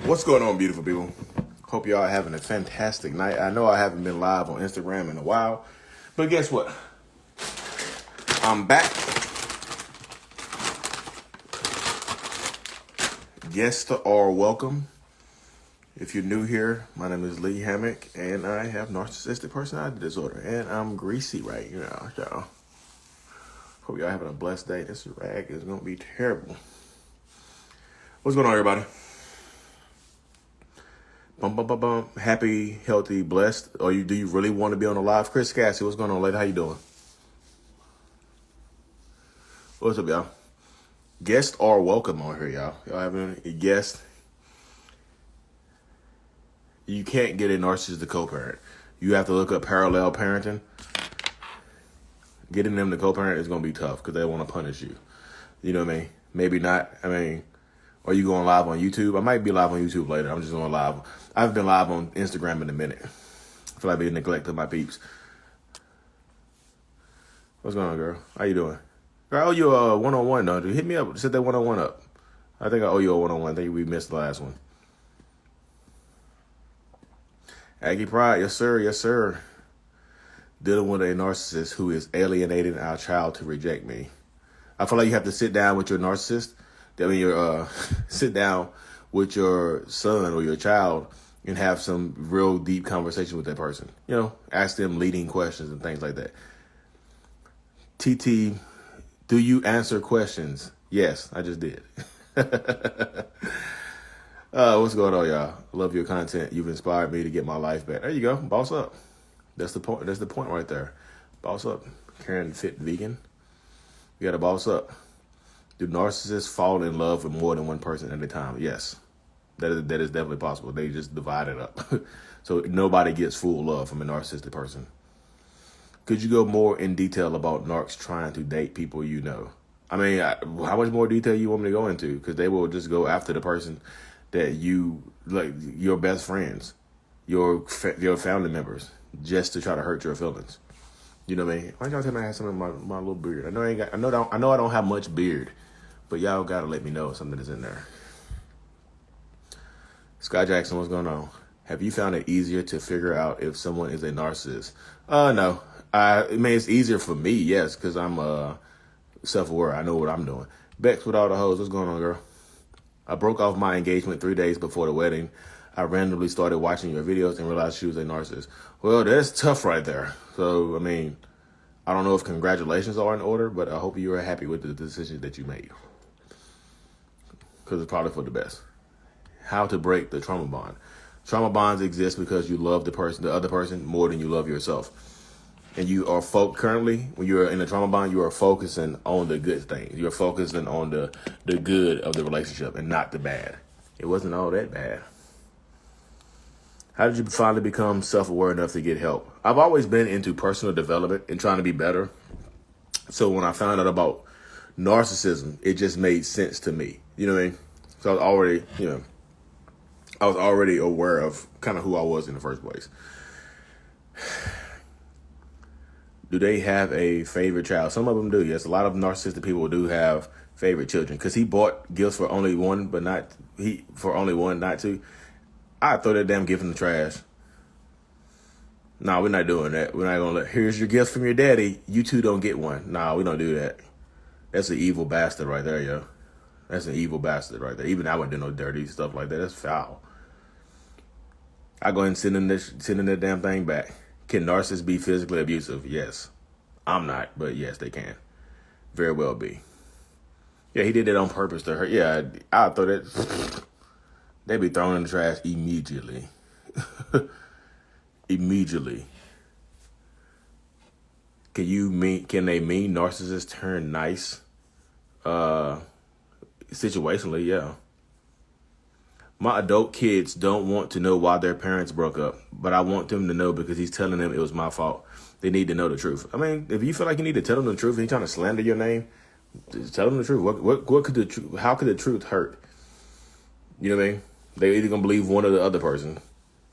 What's going on, beautiful people? Hope y'all are having a fantastic night. I know I haven't been live on Instagram in a while, but guess what? I'm back. Guests are welcome. If you're new here, my name is Lee Hammock, and I have narcissistic personality disorder, and I'm greasy right now, y'all. Hope y'all having a blessed day. This rag is going to be terrible. What's going on, everybody? Happy, healthy, blessed. Or do you really want to be on the live? Chris Cassie, what's going on, lady? How you doing? What's up, y'all? Guests are welcome on here, y'all. Y'all having a guest? You can't get a narcissistic co-parent. You have to look up parallel parenting. Getting them to co-parent is going to be tough because they want to punish you. You know what I mean? Maybe not. Are you going live on YouTube? I might be live on YouTube later. I'm just going live. I've been live on Instagram in a minute. I feel like being neglected my peeps. What's going on, girl? How you doing? Girl, I owe you a one-on-one, though. Hit me up. Set that one-on-one up. I think I owe you a one-on-one. I think we missed the last one. Aggie Pride, yes, sir. Yes, sir. Dealing with a narcissist who is alienating our child to reject me. I feel like you have to sit down with your narcissist. Sit down with your son or your child and have some real deep conversation with that person. You know, ask them leading questions and things like that. TT, do you answer questions? Yes, I just did. What's going on, y'all? Love your content. You've inspired me to get my life back. There you go. Boss up. That's the point. That's the point right there. Boss up. Karen Fit Vegan. You got to boss up. Do narcissists fall in love with more than one person at a time? Yes. That is definitely possible. They just divide it up. So nobody gets full love from a narcissistic person. Could you go more in detail about narcs trying to date people you know? How much more detail you want me to go into? Because they will just go after the person that you, like, your best friends, your family members, just to try to hurt your feelings. You know what I mean? Why don't y'all tell me I have something in my little beard? I know I don't have much beard, but y'all gotta let me know if something is in there. Scott Jackson, what's going on? Have you found it easier to figure out if someone is a narcissist? No. It's easier for me, yes, because I'm self-aware. I know what I'm doing. Bex with all the hoes, what's going on, girl? I broke off my engagement 3 days before the wedding. I randomly started watching your videos and realized she was a narcissist. Well, that's tough right there. So, I don't know if congratulations are in order, but I hope you are happy with the decision that you made. Because it's probably for the best. How to break the trauma bond. Trauma bonds exist because you love the other person, more than you love yourself. And you are currently, when you're in a trauma bond, you are focusing on the good things. You're focusing on the good of the relationship and not the bad. It wasn't all that bad. How did you finally become self-aware enough to get help? I've always been into personal development and trying to be better. So when I found out about narcissism, it just made sense to me. You know what I mean? So I was already aware of kind of who I was in the first place. Do they have a favorite child? Some of them do, yes. A lot of narcissistic people do have favorite children. Because he bought gifts for only one, not two. I'd throw that damn gift in the trash. No, we're not doing that. We're not going to here's your gift from your daddy. You two don't get one. No, we don't do that. That's an evil bastard right there, yo. That's an evil bastard right there. Even I wouldn't do no dirty stuff like that. That's foul. I go ahead and send in that damn thing back. Can narcissists be physically abusive? Yes. I'm not, but yes, they can. Very well be. Yeah, he did it on purpose to hurt. Yeah, I thought that they'd be thrown in the trash immediately. Immediately. Can a mean narcissist turn nice? Situationally, yeah. My adult kids don't want to know why their parents broke up, but I want them to know because he's telling them it was my fault. They need to know the truth. If you feel like you need to tell them the truth and he's trying to slander your name, just tell them the truth. How could the truth hurt? You know what I mean? They're either gonna believe one or the other person.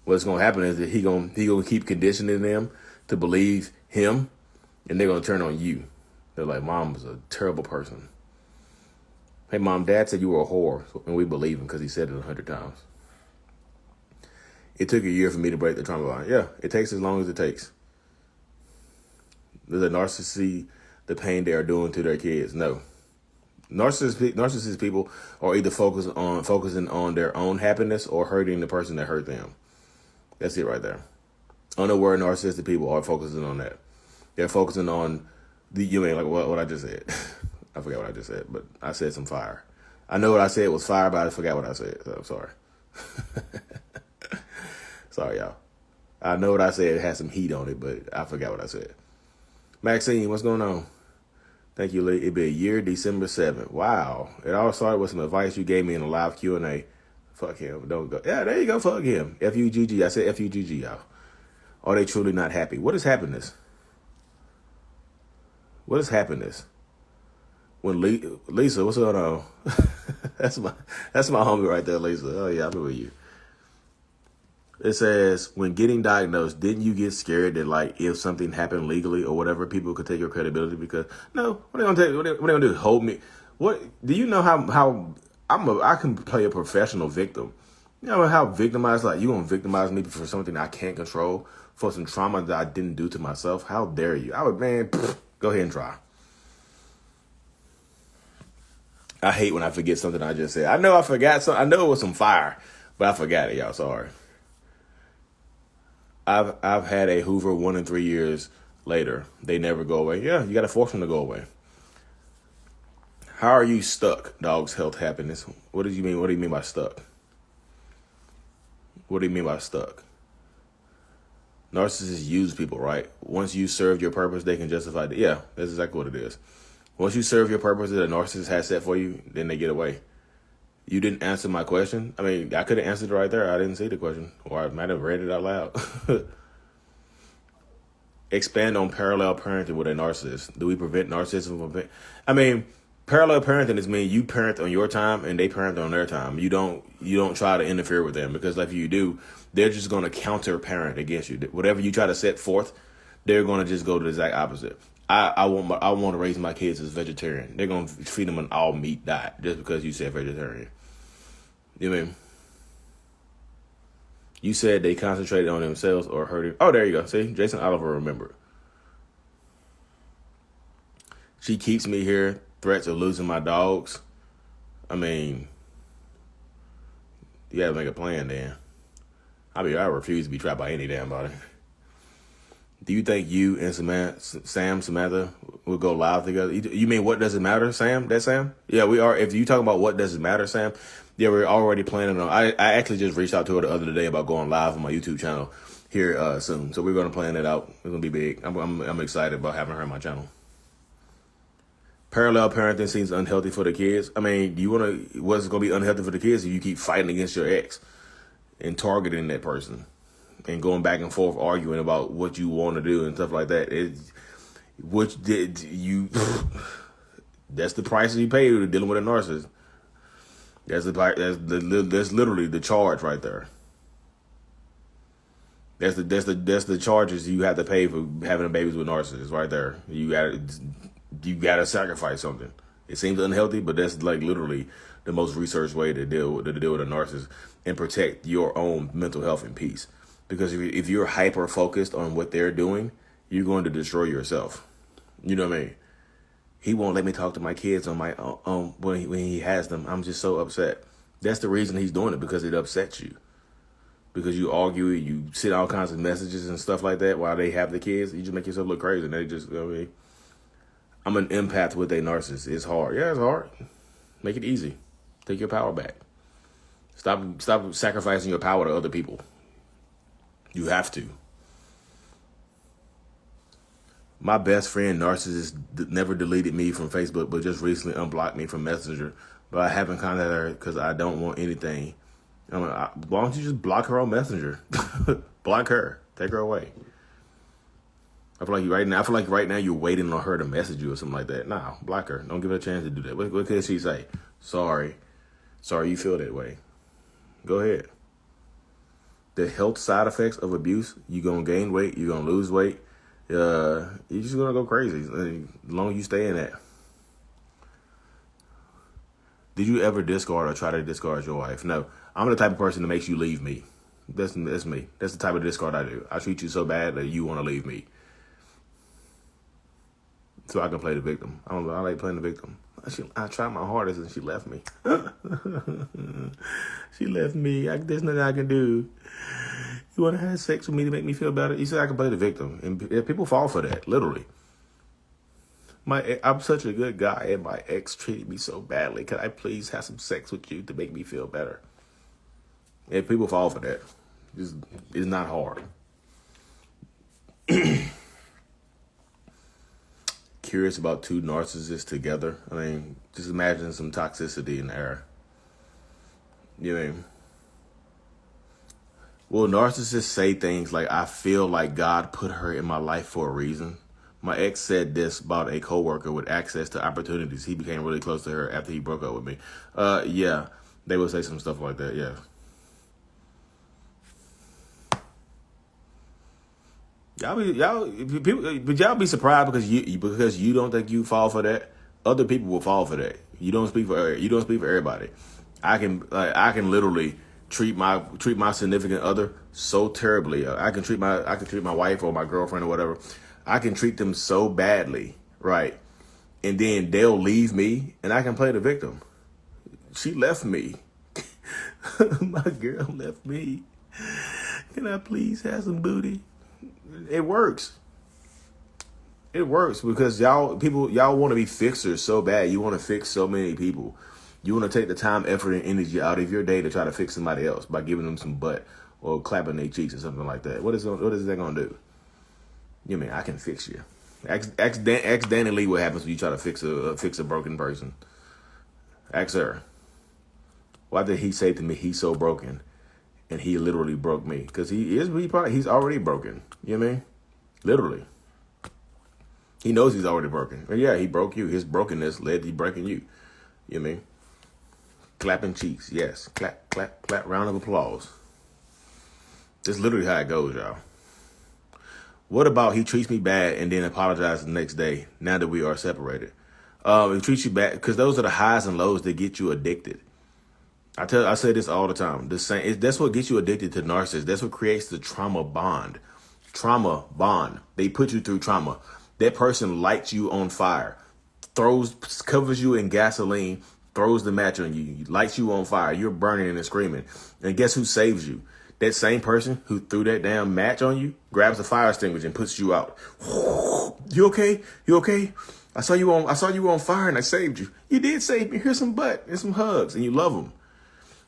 What's gonna happen is that he gonna keep conditioning them to believe him, and they're gonna turn on you. They're like, Mom was a terrible person. Hey, Mom, Dad said you were a whore, and we believe him because he said it 100 times. It took a year for me to break the trauma bond. Yeah, it takes as long as it takes. Does a narcissist see the pain they are doing to their kids? No. Narcissist people are either focusing on their own happiness or hurting the person that hurt them. That's it right there. Unaware narcissistic people are focusing on that. They're focusing on like what I just said. I forgot what I just said, but I said some fire. I know what I said was fire, but I forgot what I said. So I'm sorry. Sorry, y'all. I know what I said. It had some heat on it, but I forgot what I said. Maxine, what's going on? Thank you, Lee. It'll be a year, December 7th. Wow. It all started with some advice you gave me in a live Q&A. Fuck him. Don't go. Yeah, there you go. Fuck him. F-U-G-G. I said F-U-G-G, y'all. Are they truly not happy? What is happiness? What is happiness? When Lisa, what's going on? that's my homie right there, Lisa. Oh, yeah, I'm with you. It says, when getting diagnosed, didn't you get scared that, like, if something happened legally or whatever, people could take your credibility? Because, no, what are they going to take? What are they going to do? Hold me? What? Do you know how I can play a professional victim? You know how victimized, like, you going to victimize me for something I can't control, for some trauma that I didn't do to myself? How dare you? I would, man, go ahead and try. I hate when I forget something I just said. I know I forgot something. I know it was some fire, but I forgot it, y'all. Sorry. I've had a Hoover 1 and 3 years later. They never go away. Yeah, you got to force them to go away. How are you stuck? Dogs, health, happiness. What do you mean? What do you mean by stuck? What do you mean by stuck? Narcissists use people, right? Once you serve your purpose, they can justify it. Yeah, that's exactly what it is. Once you serve your purpose that a narcissist has set for you, then they get away. You didn't answer my question. I mean, I could have answered it right there. I didn't see the question, or I might have read it out loud. Expand on parallel parenting with a narcissist. Do we prevent narcissism from? I mean, parallel parenting is mean you parent on your time and they parent on their time. You don't try to interfere with them, because if you do, they're just going to counter parent against you. Whatever you try to set forth, they're going to just go to the exact opposite. I want to raise my kids as vegetarian. They're going to feed them an all meat diet just because you said vegetarian. You know what I mean? You said they concentrated on themselves or hurting. Oh, there you go. See, Jason Oliver remembered. She keeps me here. Threats of losing my dogs. I mean, you gotta make a plan, then. I refuse to be trapped by any damn body. Do you think you and Samantha will go live together? You mean what does it matter, Sam? That's Sam? Yeah, we are. If you talk about what does it matter, Sam, yeah, we're already planning on. I actually just reached out to her the other day about going live on my YouTube channel here soon. So we're going to plan it out. It's going to be big. I'm excited about having her on my channel. Parallel parenting seems unhealthy for the kids. I mean, what's going to be unhealthy for the kids if you keep fighting against your ex and targeting that person and going back and forth arguing about what you want to do and stuff like that. That's the price you pay dealing with a narcissist. That's literally the charge right there. That's the charges you have to pay for having a babies with narcissists right there. You gotta sacrifice something. It seems unhealthy, but that's like literally the most researched way to deal with a narcissist and protect your own mental health and peace. Because if you're hyper focused on what they're doing, you're going to destroy yourself. You know what I mean? He won't let me talk to my kids on my when he has them. I'm just so upset. That's the reason he's doing it, because it upsets you. Because you argue, you send all kinds of messages and stuff like that while they have the kids. You just make yourself look crazy. And they just, you know what I mean? I'm an empath with a narcissist. It's hard. Yeah, it's hard. Make it easy. Take your power back. Stop sacrificing your power to other people. You have to. My best friend, narcissist, never deleted me from Facebook, but just recently unblocked me from Messenger. But I haven't contacted her because I don't want anything. Why don't you just block her on Messenger? Block her. Take her away. I feel like right now you're waiting on her to message you or something like that. Nah, block her. Don't give her a chance to do that. What could she say? Sorry you feel that way. Go ahead. The health side effects of abuse, you're going to gain weight, you're going to lose weight. You're just going to go crazy as long as you stay in that. Did you ever discard or try to discard your wife? No. I'm the type of person that makes you leave me. That's me. That's the type of discard I do. I treat you so bad that you want to leave me, so I can play the victim. I don't know. I like playing the victim. I tried my hardest and she left me. She left me. There's nothing I can do. You want to have sex with me to make me feel better? You said I can play the victim, and people fall for that. Literally. I'm such a good guy, and my ex treated me so badly. Can I please have some sex with you to make me feel better? And people fall for that. It's not hard. Curious about two narcissists together. I mean, just imagine some toxicity in the air. You know what I mean? Will narcissists say things like, I feel like God put her in my life for a reason? My ex said this about a coworker with access to opportunities. He became really close to her after he broke up with me. Yeah, they would say some stuff like that, yeah. Y'all be surprised because you don't think you fall for that. Other people will fall for that. You don't speak for everybody. I can literally treat my significant other so terribly. I can treat my wife or my girlfriend or whatever. I can treat them so badly, right? And then they'll leave me, and I can play the victim. She left me. My girl left me. Can I please have some booty? It works. It works because y'all want to be fixers so bad. You want to fix so many people. You want to take the time, effort, and energy out of your day to try to fix somebody else by giving them some butt or clapping their cheeks or something like that. What is that gonna do? You mean I can fix you? Ask Danny Lee what happens when you try to fix a broken person. Ask her. Why did he say to me he's so broken? And he literally broke me because he's already broken. You know what I mean? Literally. He knows he's already broken. But yeah, he broke you. His brokenness led to breaking you. You know what I mean? Clapping cheeks. Yes. Clap, clap, clap. Round of applause. That's literally how it goes, y'all. What about he treats me bad and then apologizes the next day now that we are separated? He treats you bad because those are the highs and lows that get you addicted. I say this all the time. That's what gets you addicted to narcissists. That's what creates the trauma bond. Trauma bond. They put you through trauma. That person lights you on fire, covers you in gasoline, throws the match on you, lights you on fire. You're burning and screaming. And guess who saves you? That same person who threw that damn match on you grabs a fire extinguisher and puts you out. You okay? You okay? I saw you on fire and I saved you. You did save me. Here's some butt and some hugs, and you love them.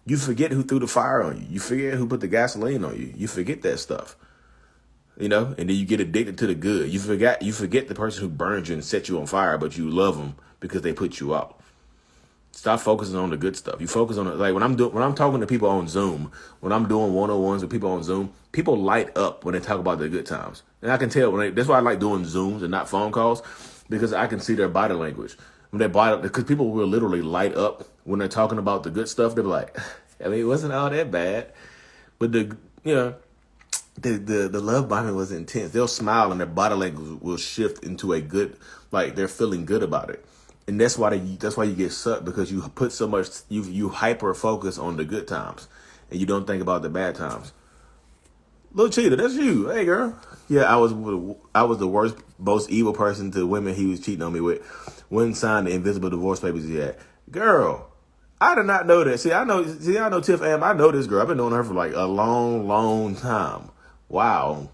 You forget who threw the fire on you. You forget who put the gasoline on you. You forget that stuff. You know, and then you get addicted to the good. You forget the person who burned you and set you on fire, but you love them because they put you out. Stop focusing on the good stuff. You focus on it. Like when I'm talking to people on Zoom, when I'm doing one-on-ones with people on Zoom, people light up when they talk about their good times. And I can tell that's why I like doing Zooms and not phone calls, because I can see their body language. When they body, because people will literally light up when they're talking about the good stuff. They're like, I mean, it wasn't all that bad, but the love bombing was intense. They'll smile and their body language will shift into a good, like they're feeling good about it. And that's why you get sucked, because you put so much, you hyper focus on the good times and you don't think about the bad times. Little cheater, that's you. Hey girl. Yeah, I was the worst, most evil person to women he was cheating on me with. Wouldn't sign the invisible divorce papers he had. Girl, I did not know that. I know Tiff Am. I know this girl. I've been knowing her for like a long, long time. Wow.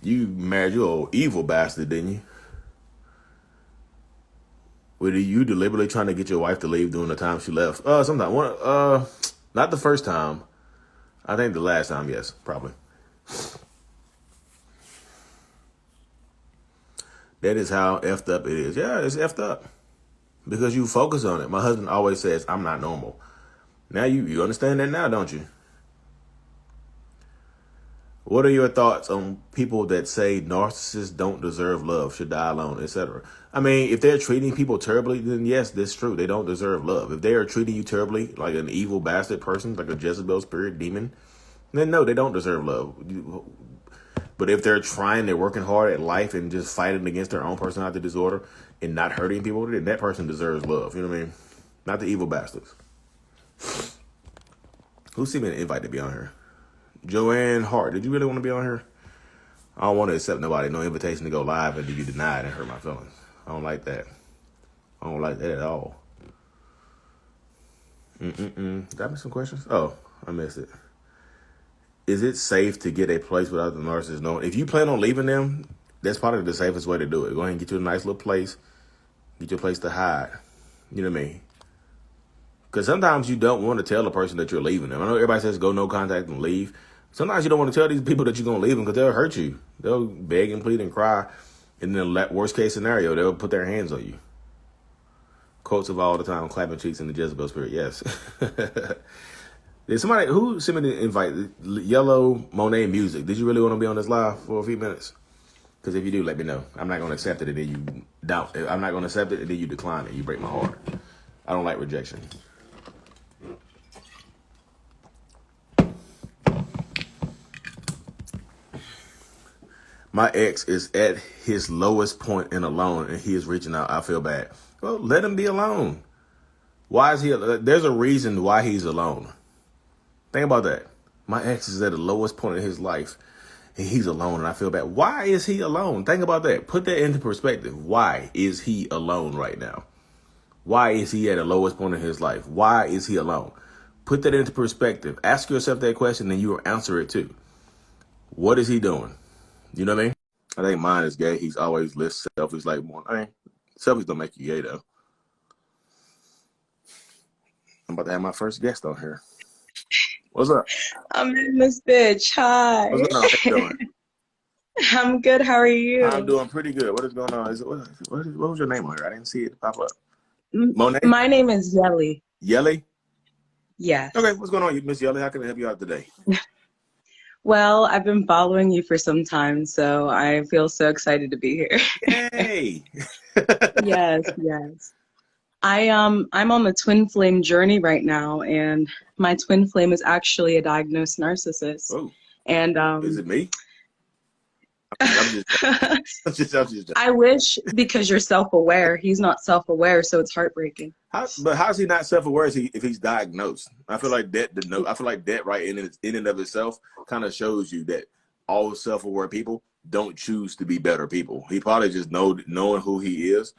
You married your old evil bastard, didn't you? Were you deliberately trying to get your wife to leave during the time she left? Sometime. Not the first time. I think the last time, yes, probably. That is how effed up it is. Yeah, it's effed up. Because you focus on it. My husband always says, I'm not normal. Now you understand that now, don't you? What are your thoughts on people that say narcissists don't deserve love, should die alone, etc.? I mean, if they're treating people terribly, then yes, that's true. They don't deserve love. If they are treating you terribly, like an evil bastard person, like a Jezebel spirit demon, then no, they don't deserve love. But if they're working hard at life and just fighting against their own personality disorder and not hurting people, then that person deserves love. You know what I mean? Not the evil bastards. Who sent me an invite to be on here? Joanne Hart, did you really want to be on here? I don't want to accept nobody, no invitation to go live, and you deny it and hurt my feelings. I don't like that. I don't like that at all. Did I miss some questions? Oh, I missed it. Is it safe to get a place without the narcissist knowing? If you plan on leaving them, that's probably the safest way to do it. Go ahead and get you a nice little place. Get your place to hide. You know what I mean? Because sometimes you don't want to tell the person that you're leaving them. I know everybody says go no contact and leave. Sometimes you don't want to tell these people that you're going to leave them because they'll hurt you. They'll beg and plead and cry. And then the worst case scenario, they'll put their hands on you. Quotes of all the time, clapping cheeks in the Jezebel spirit. Yes. Did somebody, who sent me the invite? Yellow Monet Music. Did you really want to be on this live for a few minutes? Because if you do, let me know. I'm not going to accept it and then you doubt. I'm not going to accept it and then you decline it. You break my heart. I don't like rejection. My ex is at his lowest point and alone, and he is reaching out. I feel bad. Well, let him be alone. Why is he? There's a reason why he's alone. Think about that. My ex is at the lowest point in his life, and he's alone, and I feel bad. Why is he alone? Think about that. Put that into perspective. Why is he alone right now? Why is he at the lowest point in his life? Why is he alone? Put that into perspective. Ask yourself that question, and you will answer it too. What is he doing? You know what I mean? I think mine is gay. He's always lists selfies like more. I mean, selfies don't make you gay though. I'm about to have my first guest on here. What's up? I'm in this bitch. Hi. What's going on? How you doing? I'm good. How are you? I'm doing pretty good. What is going on? What was your name on here? I didn't see it pop up. Monet? My name is Yelly. Yelly? Yes. Okay, what's going on, Miss Yelly? How can I help you out today? Well, I've been following you for some time, so I feel so excited to be here. Yay! Yes. I'm on the twin flame journey right now, and my twin flame is actually a diagnosed narcissist. Oh. And Is it me? I'm just I wish, because you're self-aware. He's not self-aware, so it's heartbreaking. But how is he not self-aware if he's diagnosed? I feel like that right in and of itself kind of shows you that all self-aware people don't choose to be better people. He probably just knowing who he is,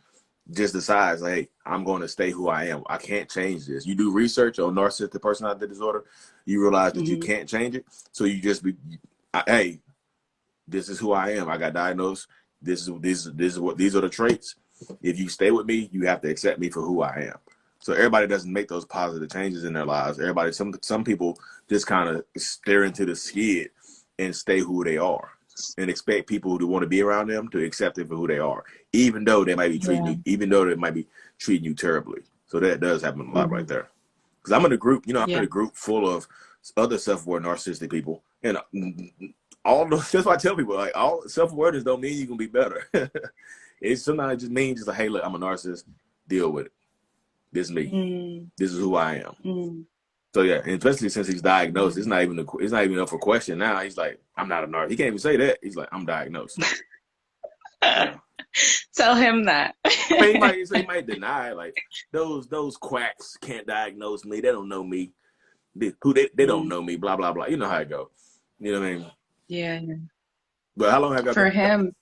just decides, hey, I'm going to stay who I am. I can't change this. You do research on narcissistic personality disorder, you realize that you can't change it. So you just hey, this is who I am. I got diagnosed. These are the traits. If you stay with me, you have to accept me for who I am. So everybody doesn't make those positive changes in their lives. Some people just kind of stare into the skid and stay who they are and expect people who want to be around them to accept them for who they are, even though they might be treating you terribly. So that does happen a lot right there. Because I'm in a group, I'm in a group full of other self-aware narcissistic people, and that's why I tell people, like, all self-awareness don't mean you're gonna be better. It sometimes just means just like, hey, look, I'm a narcissist, deal with it. This is me. This is who I am. So yeah, and especially since he's diagnosed, it's not even up for question now. He's like, I'm not a narcissist. He can't even say that. He's like, I'm diagnosed. Tell him that. I mean, he might deny, like, those quacks can't diagnose me. They don't know me. They don't know me. Blah blah blah. You know how it go. You know what I mean? Yeah. But how long have you for him?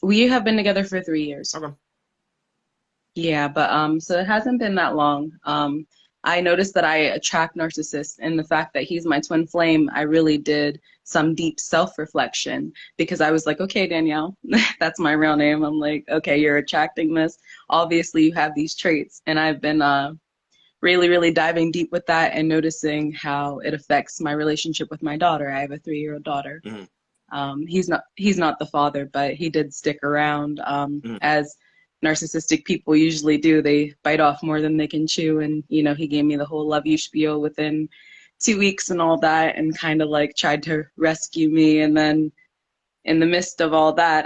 We have been together for 3 years. Okay. Yeah, but so it hasn't been that long. I noticed that I attract narcissists, and the fact that he's my twin flame, I really did some deep self-reflection, because I was like, okay, Danielle, that's my real name. I'm like, okay, you're attracting this. Obviously, you have these traits, and I've been really diving deep with that and noticing how it affects my relationship with my daughter. I have a 3-year-old daughter. He's not the father, but he did stick around as narcissistic people usually do. They bite off more than they can chew, and he gave me the whole love you spiel within 2 weeks and all that, and kind of like tried to rescue me. And then in the midst of all that,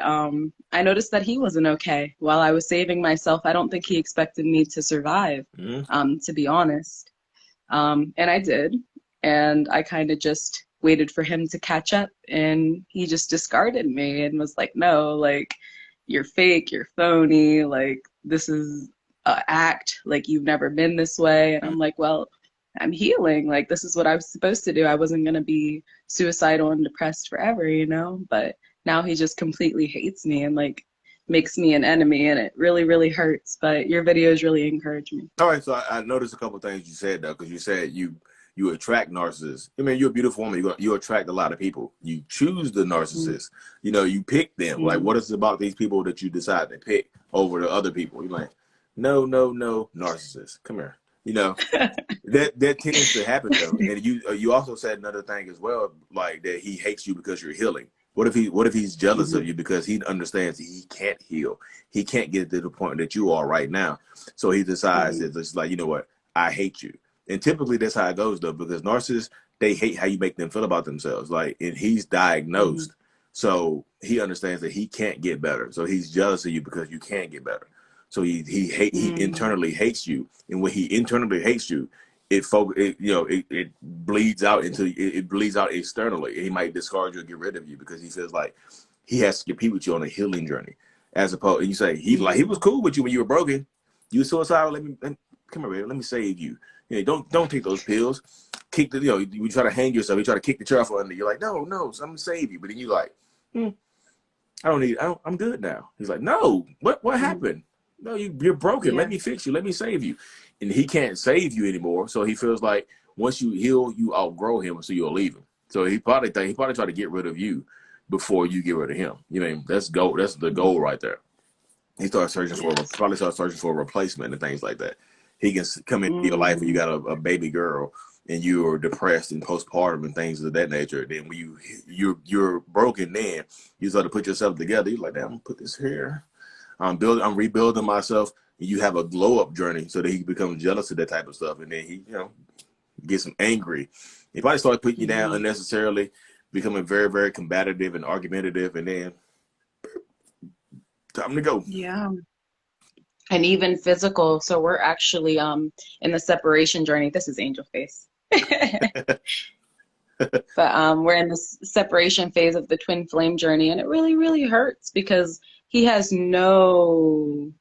I noticed that he wasn't okay. While I was saving myself, I don't think he expected me to survive, to be honest. And I did, and I kind of just waited for him to catch up, and he just discarded me and was like, no, like, you're fake, you're phony, like, this is an act, like, you've never been this way. And I'm like, well, I'm healing. Like, this is what I was supposed to do. I wasn't going to be suicidal and depressed forever, you know? But now he just completely hates me and like makes me an enemy, and it really, really hurts. But your videos really encourage me. All right, so I noticed a couple of things you said though, because you said you attract narcissists. I mean, you're a beautiful woman. You attract a lot of people. You choose the Mm, narcissists. You know, you pick them. Like, mm, what is it about these people that you decide to pick over the other people? You're like, no, no, no, narcissist. Come here. You know, that tends to happen though. And you also said another thing as well, like that he hates you because you're healing. What if he's jealous of mhm, you because he understands he can't heal. He can't get to the point that you are right now. So he decides mhm, that it's like, you know what, I hate you. And typically that's how it goes though, because narcissists, they hate how you make them feel about themselves. Like, and he's mhm, diagnosed. So he understands that he can't get better. So he's jealous of you because you can't get better. So he mm, internally hates you. And when he internally hates you, it bleeds out it bleeds out externally. He might discard you or get rid of you because he feels like he has to compete with you on a healing journey. As opposed, and you say he was mm, cool with you when you were broken. You were suicidal. Come here, baby. Let me save you. You know, don't take those pills. Kick the you try to hang yourself. You try to kick the chair off under. You're like, no, so I'm gonna save you. But then you like, hmm, I'm good now. He's like, no, what mm, happened? No, you're broken. Let yeah, me fix you. Let me save you. And he can't save you anymore. So he feels like once you heal, you outgrow him, so you'll leave him. So he probably try to get rid of you before you get rid of him. You know, that's goal. That's the goal mm, right there. He starts searching for yes. probably starts searching for a replacement and things like that. He can come into your life when you Mm, got a baby girl and you are depressed and postpartum and things of that nature. Then when you're broken, then you start to put yourself together. You're like, damn, I'm gonna put this here. I'm rebuilding myself. And you have a glow up journey so that he becomes jealous of that type of stuff, and then he gets him angry. He probably starts putting you down mhm. unnecessarily, becoming very very combative and argumentative, and then time to go. Yeah. And even physical. So we're actually in the separation journey. This is Angel Face. But we're in this separation phase of the twin flame journey, and it really, really hurts because he has no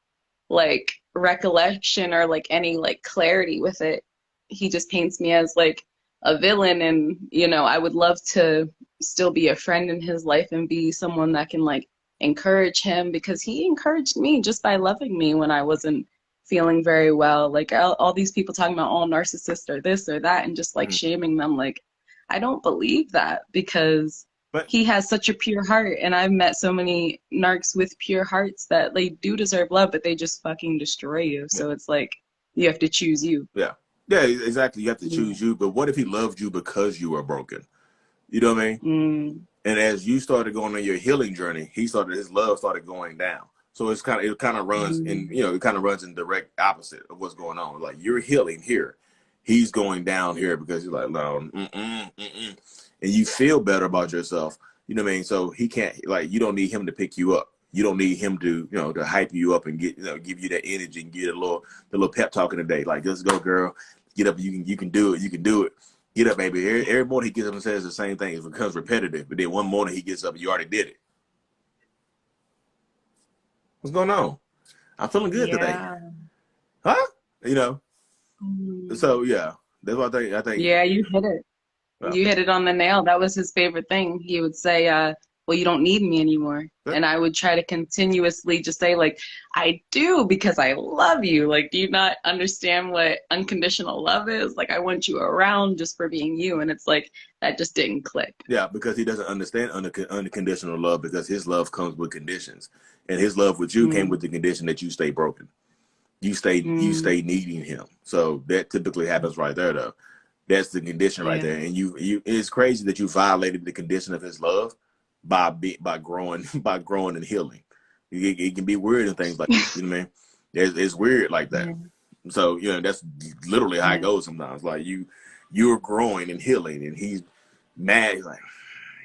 like recollection or like any like clarity with it. He just paints me as like a villain, and you know, I would love to still be a friend in his life and be someone that can like encourage him, because he encouraged me just by loving me when I wasn't feeling very well. Like all these people talking about all narcissists or this or that and just like Mhm. shaming them. Like, I don't believe that, because But he has such a pure heart, and I've met so many narcs with pure hearts that they do deserve love, but they just fucking destroy you. yeah, So it's like you have to choose you. yeah, yeah, exactly. You have to Mm, choose you. But what if he loved you because you were broken? You know what I mean? mm, And as you started going on your healing journey, his love started going down. So it kind of runs in, mm, it kind of runs in direct opposite of what's going on. Like, you're healing here, he's going down here because he's like, no, and you feel better about yourself. You know what I mean? So he can't, like, you don't need him to pick you up. You don't need him to, to hype you up and get, give you that energy and get the little pep talk in the day. Like, let's go, girl, get up. You can do it. You can do it. Get up, baby. Every morning he gets up and says the same thing. It becomes repetitive. But then one morning he gets up and you already did it. What's going on? I'm feeling good today. yeah. Huh? You know. Mm. So yeah, that's what I think. Yeah, you hit it. Uh, You hit it on the nail. That was his favorite thing. He would say, well, you don't need me anymore. And I would try to continuously just say, like, I do because I love you. Like, do you not understand what unconditional love is? Like, I want you around just for being you. And it's like, that just didn't click. yeah, because he doesn't understand unconditional love, because his love comes with conditions, and his love with you came Mm, with the condition that you stay broken. You mm, stay needing him. So that typically happens right there, though. That's the condition right yeah. there. And you it's crazy that you violated the condition of his love by growing by growing and healing. It can be weird and things like that. You know what I mean? It's weird like that. Yeah. So that's literally how it Yeah. goes sometimes. Like, you're growing and healing, and he's mad. He's like,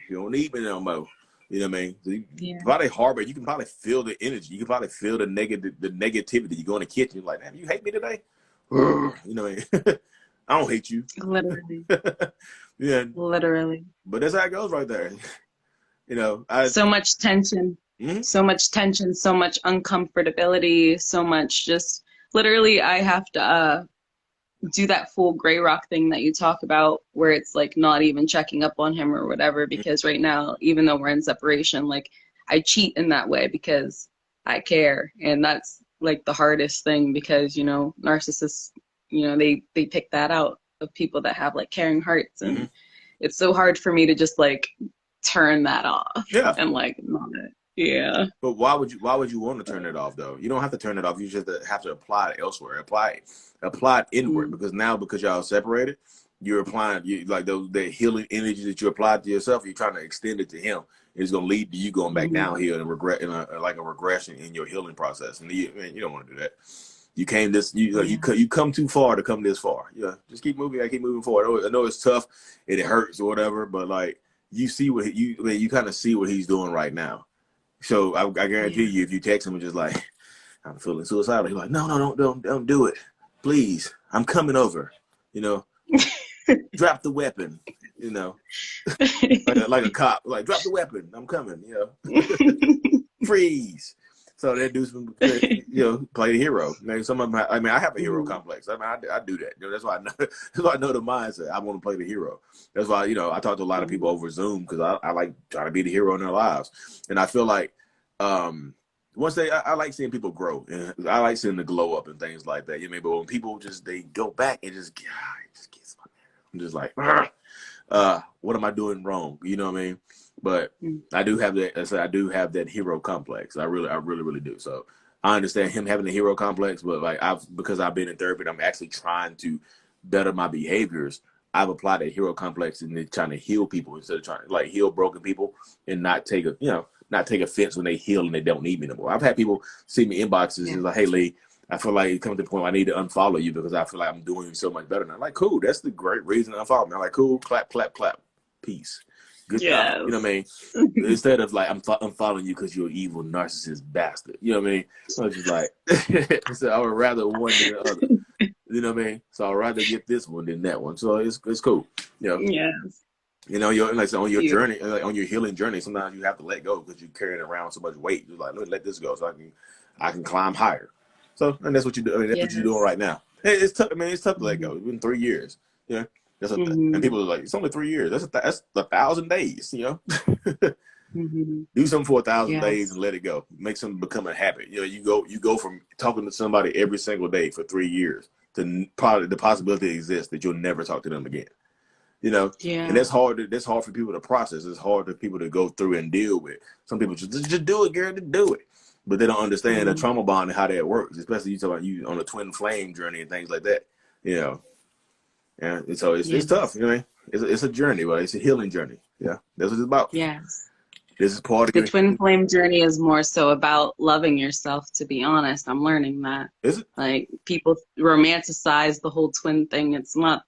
you don't need me no more. You know what I mean? So you Yeah. probably harbor. You can probably feel the energy. You can probably feel the negativity. You go in the kitchen. You're like, man, you hate me today. You know what I mean? I don't hate you. Literally. Yeah, Literally. but that's how it goes right there. I So much tension. mhm. So much tension, so much uncomfortability, so much just literally I have to do that full gray rock thing that you talk about, where it's like not even checking up on him or whatever. Because right now, even though we're in separation, like I cheat in that way because I care, and that's like the hardest thing because narcissists, they pick that out of people that have like caring hearts, Mm-hmm. and it's so hard for me to just like turn that off Yeah. and like not. Yeah. But why would you want to turn it off though? You don't have to turn it off. You just have to apply it elsewhere. Apply it inward, Mm-hmm. because y'all separated, you're applying like that healing energy that you applied to yourself. You're trying to extend it to him. It's going to lead to you going back Mm-hmm. downhill and regret like a regression in your healing process. And you don't want to do that. You came this you come too far to come this far. Yeah, just keep moving. I keep moving forward. I know it's tough and it hurts or whatever, but like you see you kind of see what he's doing right now. So I guarantee Yeah. you, if you text him and just like, I'm feeling suicidal, he's like, no, don't do it, please. I'm coming over. You know, drop the weapon. You know, like a cop, like drop the weapon. I'm coming. You know, freeze. So that dude's play the hero. Maybe some of them. I have a hero Mhm. complex. I do that. That's why I know. That's why I know the mindset. I want to play the hero. That's why I talk to a lot of people Mhm. over Zoom because I like trying to be the hero in their lives, and I feel like once I like seeing people grow, and I like seeing the glow up and things like that. But when people they go back and just gets my nerve. I'm just like, what am I doing wrong? You know what I mean? But I do have that. I do have that hero complex. I really do. So I understand him having a hero complex, but like because I've been in therapy, and I'm actually trying to better my behaviors. I've applied that hero complex and trying to heal people instead of trying to like heal broken people and not take offense when they heal and they don't need me anymore. I've had people see me inboxes and like, hey Lee, I feel like it comes to the point where I need to unfollow you because I feel like I'm doing so much better. And I'm like, cool, that's the great reason to unfollow me. I'm like, cool, clap, clap, clap, peace, good job. You know what I mean? Yes. Instead of like, I'm following you because you're an evil narcissist bastard. You know what I mean? I was just like, so I would rather one than the other. You know what I mean? So I'd rather get this one than that one. So it's cool. You know, Yes. you're like so on your Beautiful. journey, like on your healing journey. Sometimes you have to let go because you're carrying around so much weight. You're like, let this go so I can climb higher. So and that's what you do. I mean, that's what you're doing Yes. right now. It's tough. I mean, it's tough to let Mm-hmm. go. It's been 3 years. Yeah, and Mm-hmm. people are like, it's only 3 years. That's 1,000 days. Mm-hmm. Do something for 1,000 days and Yes. let it go. Make something become a habit. You go from talking to somebody every single day for 3 years to probably the possibility exists that you'll never talk to them again. And Yeah. that's hard for people to process. It's hard for people to go through and deal with. Some people just do it, Gary, just do it. But they don't understand the Mm-hmm. trauma bond and how that works, especially you talk about you on a twin flame journey and things like that. You know, and so it's tough. Yes. You know, what I mean? It's a journey, but it's a healing journey. Yeah, that's what it's about. Yes. This is part of The your twin flame journey is more so about loving yourself, to be honest. I'm learning that. is it? Like people romanticize the whole twin thing. It's not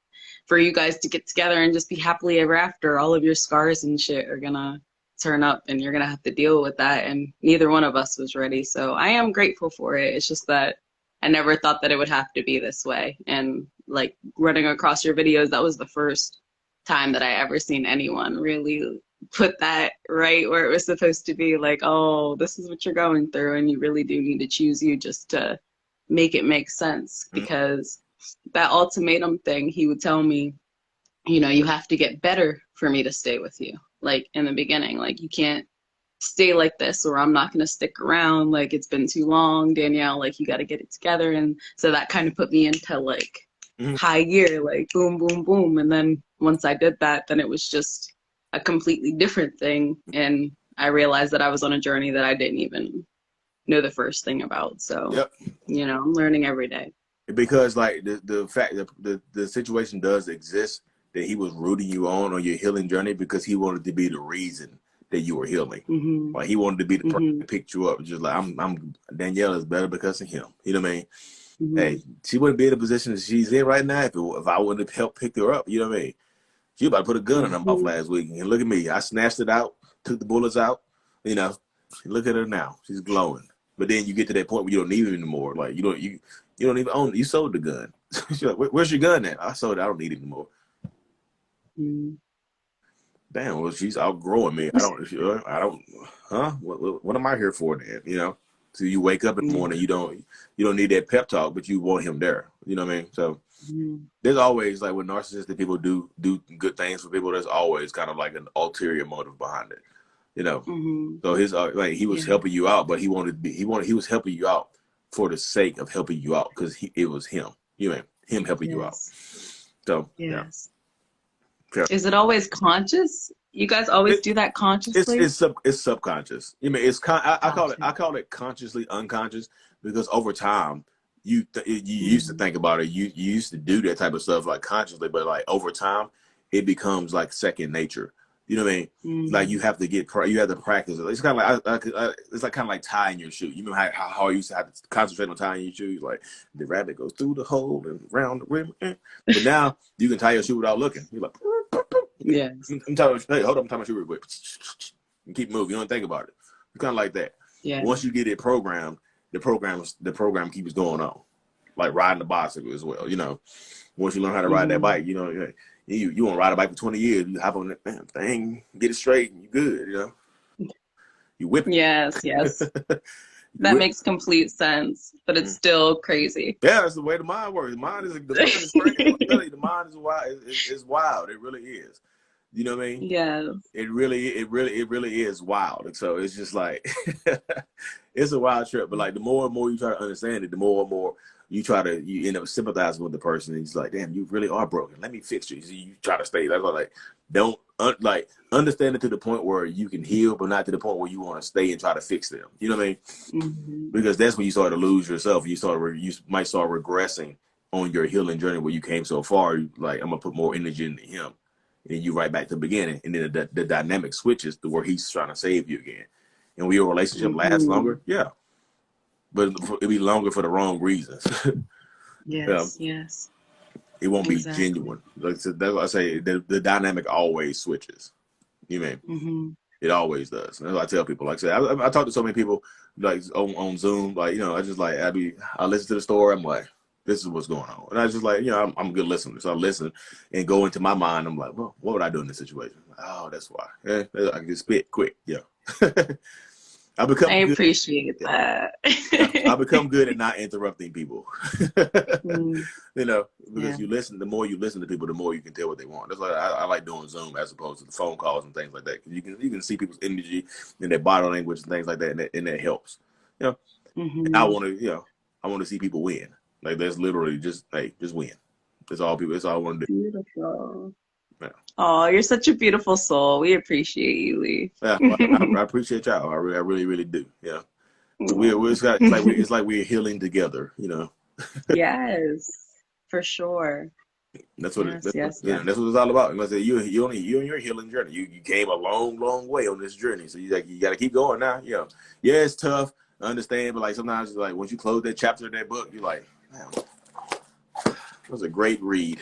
for you guys to get together and just be happily ever after. All of your scars and shit are gonna turn up and you're gonna have to deal with that. And neither one of us was ready. So I am grateful for it. It's just that I never thought that it would have to be this way. And like running across your videos, that was the first time that I ever seen anyone really put that right where it was supposed to be, like, oh, this is what you're going through and you really do need to choose you just to make it make sense. Mm-hmm. Because that ultimatum thing, he would tell me, you have to get better for me to stay with you. Like in the beginning, like you can't stay like this or I'm not going to stick around. Like it's been too long, Danielle, like you got to get it together. And so that kind of put me into like Mm-hmm. high gear, like boom, boom, boom. And then once I did that, then it was just a completely different thing. And I realized that I was on a journey that I didn't even know the first thing about. So, Yep. I'm learning every day. Because like the fact that the situation does exist that he was rooting you on your healing journey because he wanted to be the reason that you were healing. Mm-hmm. Like he wanted to be the person Mm-hmm. that picked you up. Just like I'm Danielle is better because of him. You know what I mean? Mm-hmm. Hey, she wouldn't be in the position that she's in right now if I wouldn't have helped pick her up. You know what I mean? She about to put a gun in her mouth Mm-hmm. last week, and look at me. I snatched it out, took the bullets out. You know, look at her now. She's glowing. But then you get to that point where you don't need it anymore. Like you don't even own it. You sold the gun. She's like, where's your gun at? I sold it. I don't need it anymore. Mm-hmm. Damn, well, she's outgrowing me. I don't, huh? What am I here for then? So you wake up in the morning, you don't need that pep talk, but you want him there. You know what I mean? So there's always, like, when narcissistic people do good things for people, there's always kind of like an ulterior motive behind it. You know, so his like, he was helping you out, but he was helping you out for the sake of helping you out, because it was him. You know, him helping you out. So yeah. Is it always conscious? You guys always do that consciously? It's subconscious. You mean, I call it consciously unconscious, because over time you used to think about it. You used to do that type of stuff like consciously, but like over time it becomes like second nature. You know what I mean? Like you have to practice it. It's kind of like it's like kind of like tying your shoe. You know how hard you used to have to concentrate on tying your shoes? Like the rabbit goes through the hole and round the rim. But now you can tie your shoe without looking. You're like, yes. I'm tying, hey, hold on, I'm tying my shoe real quick. And keep moving. You don't think about it. It's kind of like that. Yeah. Once you get it programmed, the program keeps going on. Like riding the bicycle as well. You know, once you learn how to ride that bike, you know. You want to ride a bike for 20 years, you hop on that damn thing, get it straight, and you're good, you know. You whip it. Yes. That makes complete sense, but it's still crazy. Yeah, that's the way the mind works. The mind is crazy. The mind is wild. It's wild. It really is. You know what I mean? Yeah. It really is wild. And so it's just like it's a wild trip. But like the more and more you try to understand it, the more and more you end up sympathizing with the person. And it's like, damn, you really are broken. Let me fix you. So you try to stay. That's like, don't understand it to the point where you can heal, but not to the point where you want to stay and try to fix them. You know what I mean? Because that's when you start to lose yourself. You might start regressing on your healing journey where you came so far. Like, I'm gonna put more energy into him, and then you right back to the beginning, and then the dynamic switches to where he's trying to save you again. And when your relationship lasts longer, yeah. But it'll be longer for the wrong reasons. Yes. It won't be genuine. That's what I say. The dynamic always switches. You mean? It always does. And that's what I tell people. Like I said, I talk to so many people like on Zoom. Like, you know, I just like I listen to the story. I'm like, this is what's going on. And I just like, you know, I'm a good listener. So I listen and go into my mind. I'm like, well, what would I do in this situation? Oh, that's why. Yeah, I can just spit quick. Yeah. I appreciate that. I become good at not interrupting people. You know, because the more you listen to people, the more you can tell what they want. That's why I like doing Zoom as opposed to the phone calls and things like that. You can see people's energy and their body language and things like that, and that helps. You know, and I want to see people win. Like, that's literally just win. That's all I want to do. Beautiful. Yeah. Oh, you're such a beautiful soul. We appreciate you, Lee. Yeah, I appreciate y'all. I really, really do. Yeah, it's like we're healing together. You know. Yes, for sure. That's what that's what it's all about. Like I said, you on your healing journey. You came a long, long way on this journey. So you got to keep going now. You know, yeah, it's tough. I understand, but like sometimes it's like once you close that chapter of that book, you're like, man, that was a great read.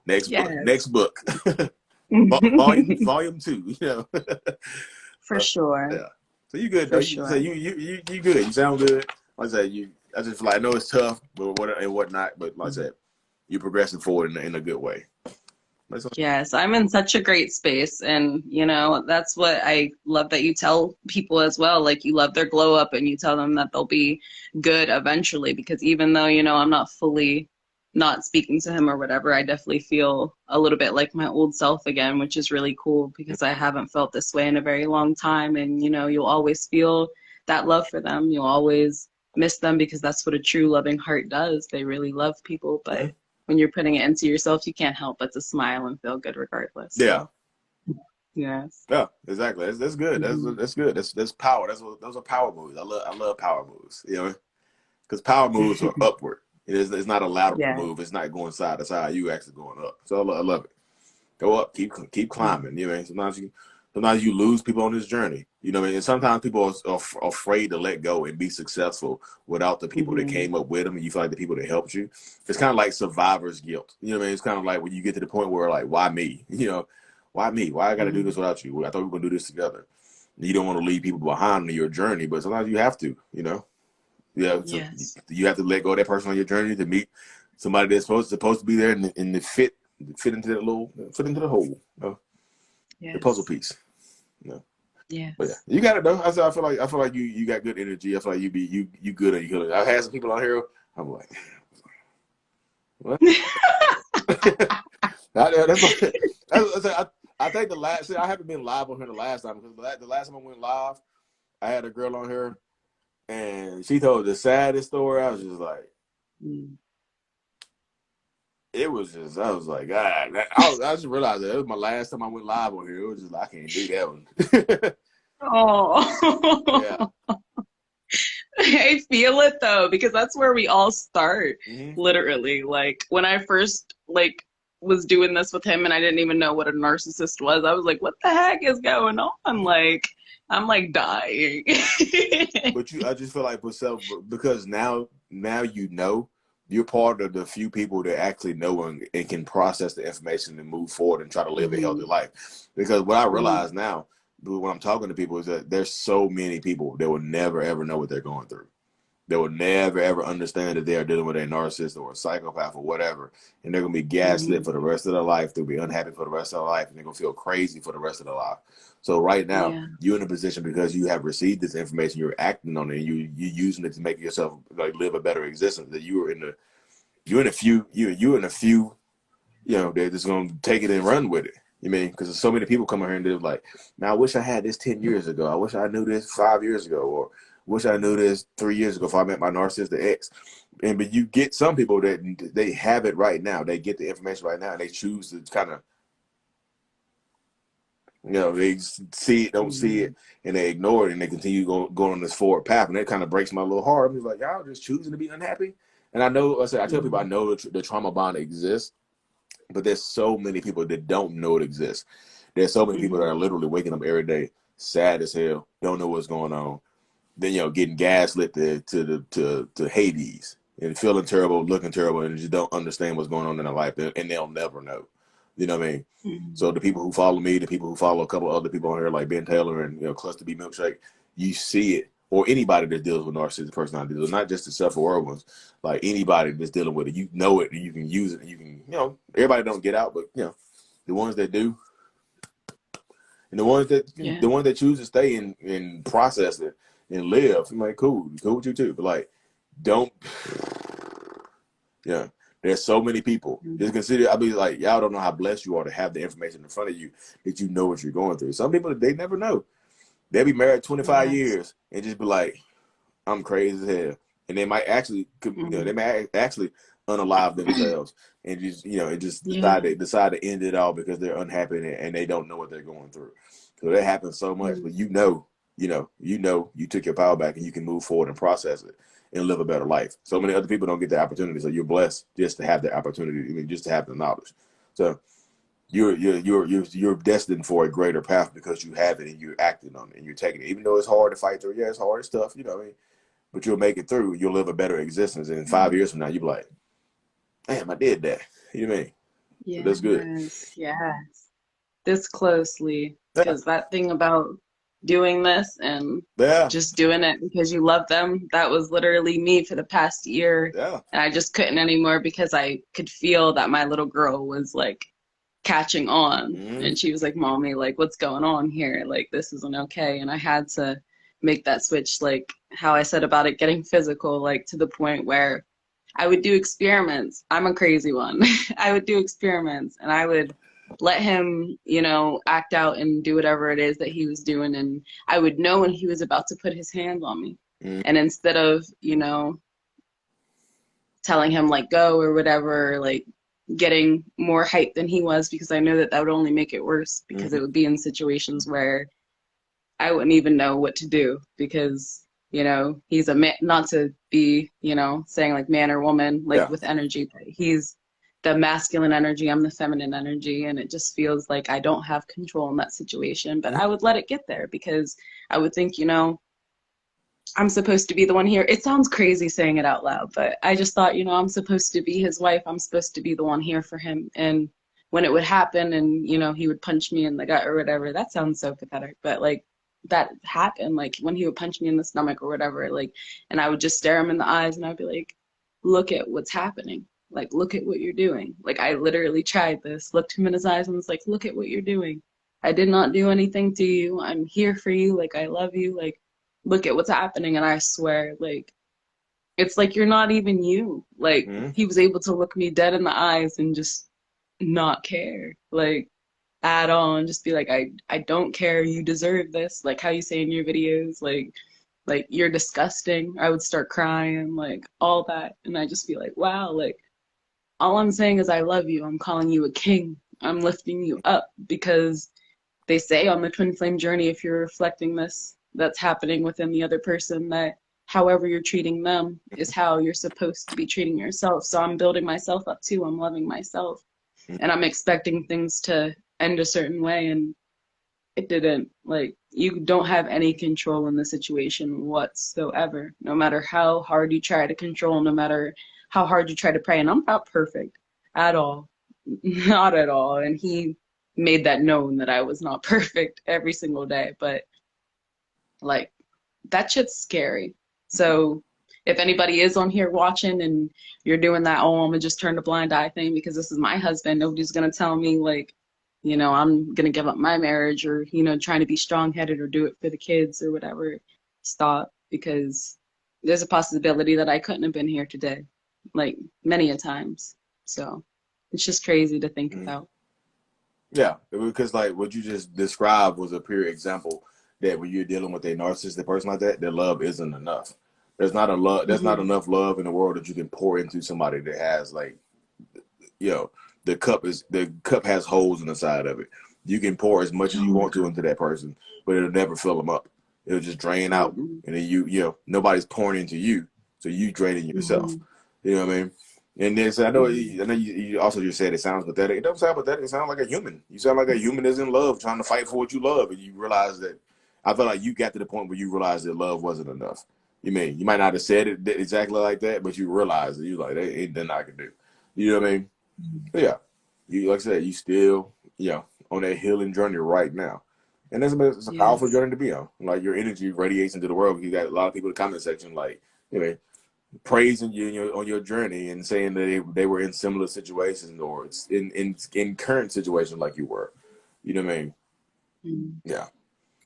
Next book. volume 2, you know. For sure. Yeah. So you good though. So you good. You sound good. Like I said, I just feel like, I know it's tough, but whatnot. But like I said, you're progressing forward in a good way. Yes, I'm in such a great space, and you know, that's what I love that you tell people as well. Like, you love their glow up, and you tell them that they'll be good eventually. Because even though, you know, I'm not fully not speaking to him or whatever, I definitely feel a little bit like my old self again, which is really cool because I haven't felt this way in a very long time. And, you know, you'll always feel that love for them. You'll always miss them because that's what a true loving heart does. They really love people. But when you're putting it into yourself, you can't help but to smile and feel good regardless. Yeah. So, yes. Yeah, exactly. That's good. That's good. That's power. Those are power moves. I love power moves, you know, because power moves are upward. It's not a lateral move. It's not going side to side. You actually going up. So I love it. Go up. Keep climbing. You know, sometimes you lose people on this journey. You know what I mean? And sometimes people are afraid to let go and be successful without the people that came up with them, and you feel like the people that helped you. It's kind of like survivor's guilt. You know what I mean? It's kind of like when you get to the point where, like, why me? You know, why me? Why I got to do this without you? I thought we were going to do this together. You don't want to leave people behind on your journey, but sometimes you have to, you know? Yeah, so you have to let go of that person on your journey to meet somebody that's supposed to be there and fit into the hole, you know? The puzzle piece. You know? But yeah, Yes. you got it though. I feel like you got good energy. I feel like you good and you good. I've had some people on here. I'm like, what? That's like, I think the last. See, I haven't been live on here the last time because the last time I went live, I had a girl on here and she told the saddest story. I was just like, Mm. it was just. I was like, God. I just realized that it was my last time I went live on here. It was just like I can't do that one. Yeah. Oh. I feel it though, because that's where we all start, Mm-hmm. literally. Like when I first like was doing this with him and I didn't even know what a narcissist was, I was like, what the heck is going on? Mm-hmm. Like I'm like dying. But I just feel like myself because now you know you're part of the few people that actually know and can process the information and move forward and try to live a healthy Hmm. life. Because what I Hmm. realize now when I'm talking to people is that there's so many people that will never ever know what they're going through. They will never ever understand that they are dealing with a narcissist or a psychopath or whatever, and they're gonna be gaslit Hmm. for the rest of their life. They'll be unhappy for the rest of their life, and they're gonna feel crazy for the rest of their life. So right now, Yeah. you're in a position because you have received this information, you're acting on it, and you're using it to make yourself like live a better existence. That you're in a few you're in a few they're just gonna take it and run with it. You mean because there's so many people coming here and they're like, "Now I wish I had this 10 years ago. I wish I knew this 5 years ago, or wish I knew this 3 years ago if I met my narcissistic ex." And but you get some people that they have it right now. They get the information right now, and they choose to kind of they see it, don't see Hmm. it, and they ignore it, and they continue going on this forward path, and that kind of breaks my little heart. I'm just like, y'all just choosing to be unhappy. And I know, I tell people I Hmm. know the trauma bond exists, but there's so many people that don't know it exists. There's so many people that Hmm. are literally waking up every day, sad as hell, don't know what's going on. Then getting gaslit to Hades and feeling terrible, looking terrible, and just don't understand what's going on in their life, and they'll never know. You know what I mean? So Hmm. the people who follow me, the people who follow a couple other people on here like Ben Taylor and Cluster B Milkshake, you see it, or anybody that deals with narcissistic personality, not just the self-aware ones, like anybody that's dealing with it, you know it, and you can use it, and you can, everybody don't get out, but the ones that do, and Yeah. the ones that choose to stay and process it and live, I'm like, cool with you too, but like, don't, yeah. There's so many people. Just consider, I mean, like, y'all don't know how blessed you are to have the information in front of you that you know what you're going through. Some people, they never know. They'll be married 25 Yes. years and just be like, I'm crazy as hell. And they might actually, they Hmm. may actually unalive themselves and just, and just Yeah. decide to end it all because they're unhappy and they don't know what they're going through. So that happens so much, but Hmm. you took your power back and you can move forward and process it and live a better life. So many other people don't get the opportunity. So you're blessed just to have the opportunity, I mean, just to have the knowledge. So you're destined for a greater path because you have it and you're acting on it and you're taking it. Even though it's hard to fight through, yeah, it's hard stuff, what I mean? But you'll make it through. You'll live a better existence. And in 5 years from now, you'll be like, damn, I did that. You know what I mean? So that's good. Yes. Yes. This closely, Yeah. because that thing about doing this and Yeah. just doing it because you love them, that was literally me for the past year. Yeah. And I just couldn't anymore because I could feel that my little girl was like catching on. Mm-hmm. And she was like, Mommy, like, what's going on here? Like, this isn't okay. And I had to make that switch, like how I said about it getting physical, like to the point where I would do experiments. I'm a crazy one. I would do experiments and I would let him, act out and do whatever it is that he was doing. And I would know when he was about to put his hands on me. Mm-hmm. And instead of, telling him like go or whatever, like getting more hype than he was because I know that that would only make it worse because Mm-hmm. it would be in situations where I wouldn't even know what to do because, he's a man, not to be, saying like man or woman, like Yeah. with energy, but he's the masculine energy, I'm the feminine energy. And it just feels like I don't have control in that situation, but Mm-hmm. I would let it get there because I would think, I'm supposed to be the one here. It sounds crazy saying it out loud, but I just thought, I'm supposed to be his wife. I'm supposed to be the one here for him. And when it would happen and, he would punch me in the gut or whatever, that sounds so pathetic, but like that happened, like when he would punch me in the stomach or whatever, like, and I would just stare him in the eyes and I'd be like, look at what's happening. Like, look at what you're doing. Like, I literally tried this, looked him in his eyes and was like, look at what you're doing. I did not do anything to you. I'm here for you. Like, I love you. Like, look at what's happening. And I swear, like, it's like you're not even you. Like, Mm-hmm. he was able to look me dead in the eyes and just not care, like, at all, and just be like, I don't care. You deserve this. Like how you say in your videos, like you're disgusting. I would start crying, like all that, and I just be like, wow, like all I'm saying is I love you. I'm calling you a king. I'm lifting you up because they say on the twin flame journey, if you're reflecting this, that's happening within the other person, that however you're treating them is how you're supposed to be treating yourself. So I'm building myself up too. I'm loving myself. And I'm expecting things to end a certain way, and it didn't. Like, you don't have any control in the situation whatsoever, no matter how hard you try to control, no matter how hard you try to pray. And I'm not perfect at all. Not at all. And he made that known that I was not perfect every single day. But like, that shit's scary. So if anybody is on here watching and you're doing that, oh, I'm gonna just turn a blind eye thing because this is my husband, nobody's gonna tell me, like, I'm gonna give up my marriage, or, trying to be strong-headed or do it for the kids or whatever. Stop, because there's a possibility that I couldn't have been here today, like many a times. So it's just crazy to think Mm-hmm. about. Yeah, because like what you just described was a pure example that when you're dealing with a narcissistic person like that, their love isn't enough. There's not a love. There's not Hmm. enough love in the world that you can pour into somebody that has like, you know, the cup has holes in the side of it. You can pour as much as Oh you my want to God. into that person, but it'll never fill them up. It'll just drain out, Mm-mm. and then nobody's pouring into you, so you draining yourself. Hmm. You know what I mean? And then so Hmm. I know you also just said it sounds pathetic. It doesn't sound pathetic. It sounds like a human. You sound like a human is in love, trying to fight for what you love, and you realize that. I feel like you got to the point where you realized that love wasn't enough. You might not have said it exactly like that, but you realize that you like there ain't nothing I can do. You know what I mean? But yeah, you like I said, you still on that healing journey right now, and it's a powerful Yes. journey to be on. Like your energy radiates into the world. You got a lot of people in the comment section like praising you on your journey and saying that they were in similar situations or in current situations like you were. You know what I mean? Mm. Yeah,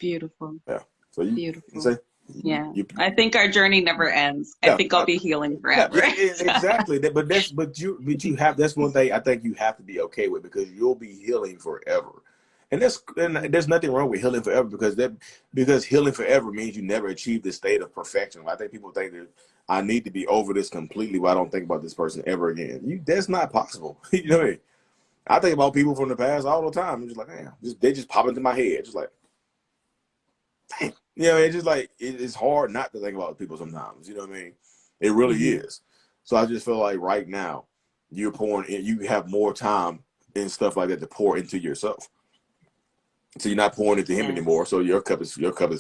Beautiful. yeah. So you Beautiful. say Yeah. you I think our journey never ends. I no, think I'll be healing no, forever. yeah, So, exactly. But you have that's one thing I think you have to be okay with because you'll be healing forever. And there's nothing wrong with healing forever because healing forever means you never achieve the state of perfection. I think people think that I need to be over this completely, but I don't think about this person ever again. That's not possible. You know what I mean? I think about people from the past all the time. I'm just like, damn, they just pop into my head, just like, damn. It's just like it's hard not to think about people sometimes. You know what I mean? It really mhm. is. So I just feel like right now you're pouring in, you have more time and stuff like that to pour into yourself. So you're not pouring into him anymore. Yes. So your cup is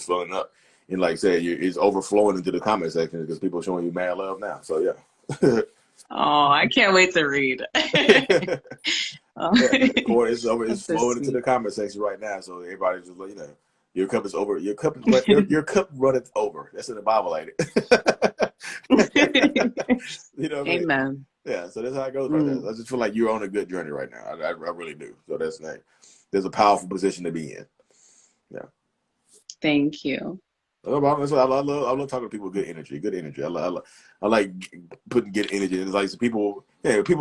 filling up, and like I said, it's overflowing into the comment section because people are showing you mad love now. So yeah, Oh, I can't wait to read. Oh, yeah, it's that's so flowing into the sweet. comment section right now. So everybody's just like your cup is over. Your cup runneth over. That's in the Bible, ain't it? You know what I mean? Amen. Yeah. So that's how it goes right there. Mm, I just feel like you're on a good journey right now. I really do. So that's nice. There's a powerful position to be in. Yeah. thank you. That's why I love talking to people with good energy. Good energy. I like putting good energy. It's like so people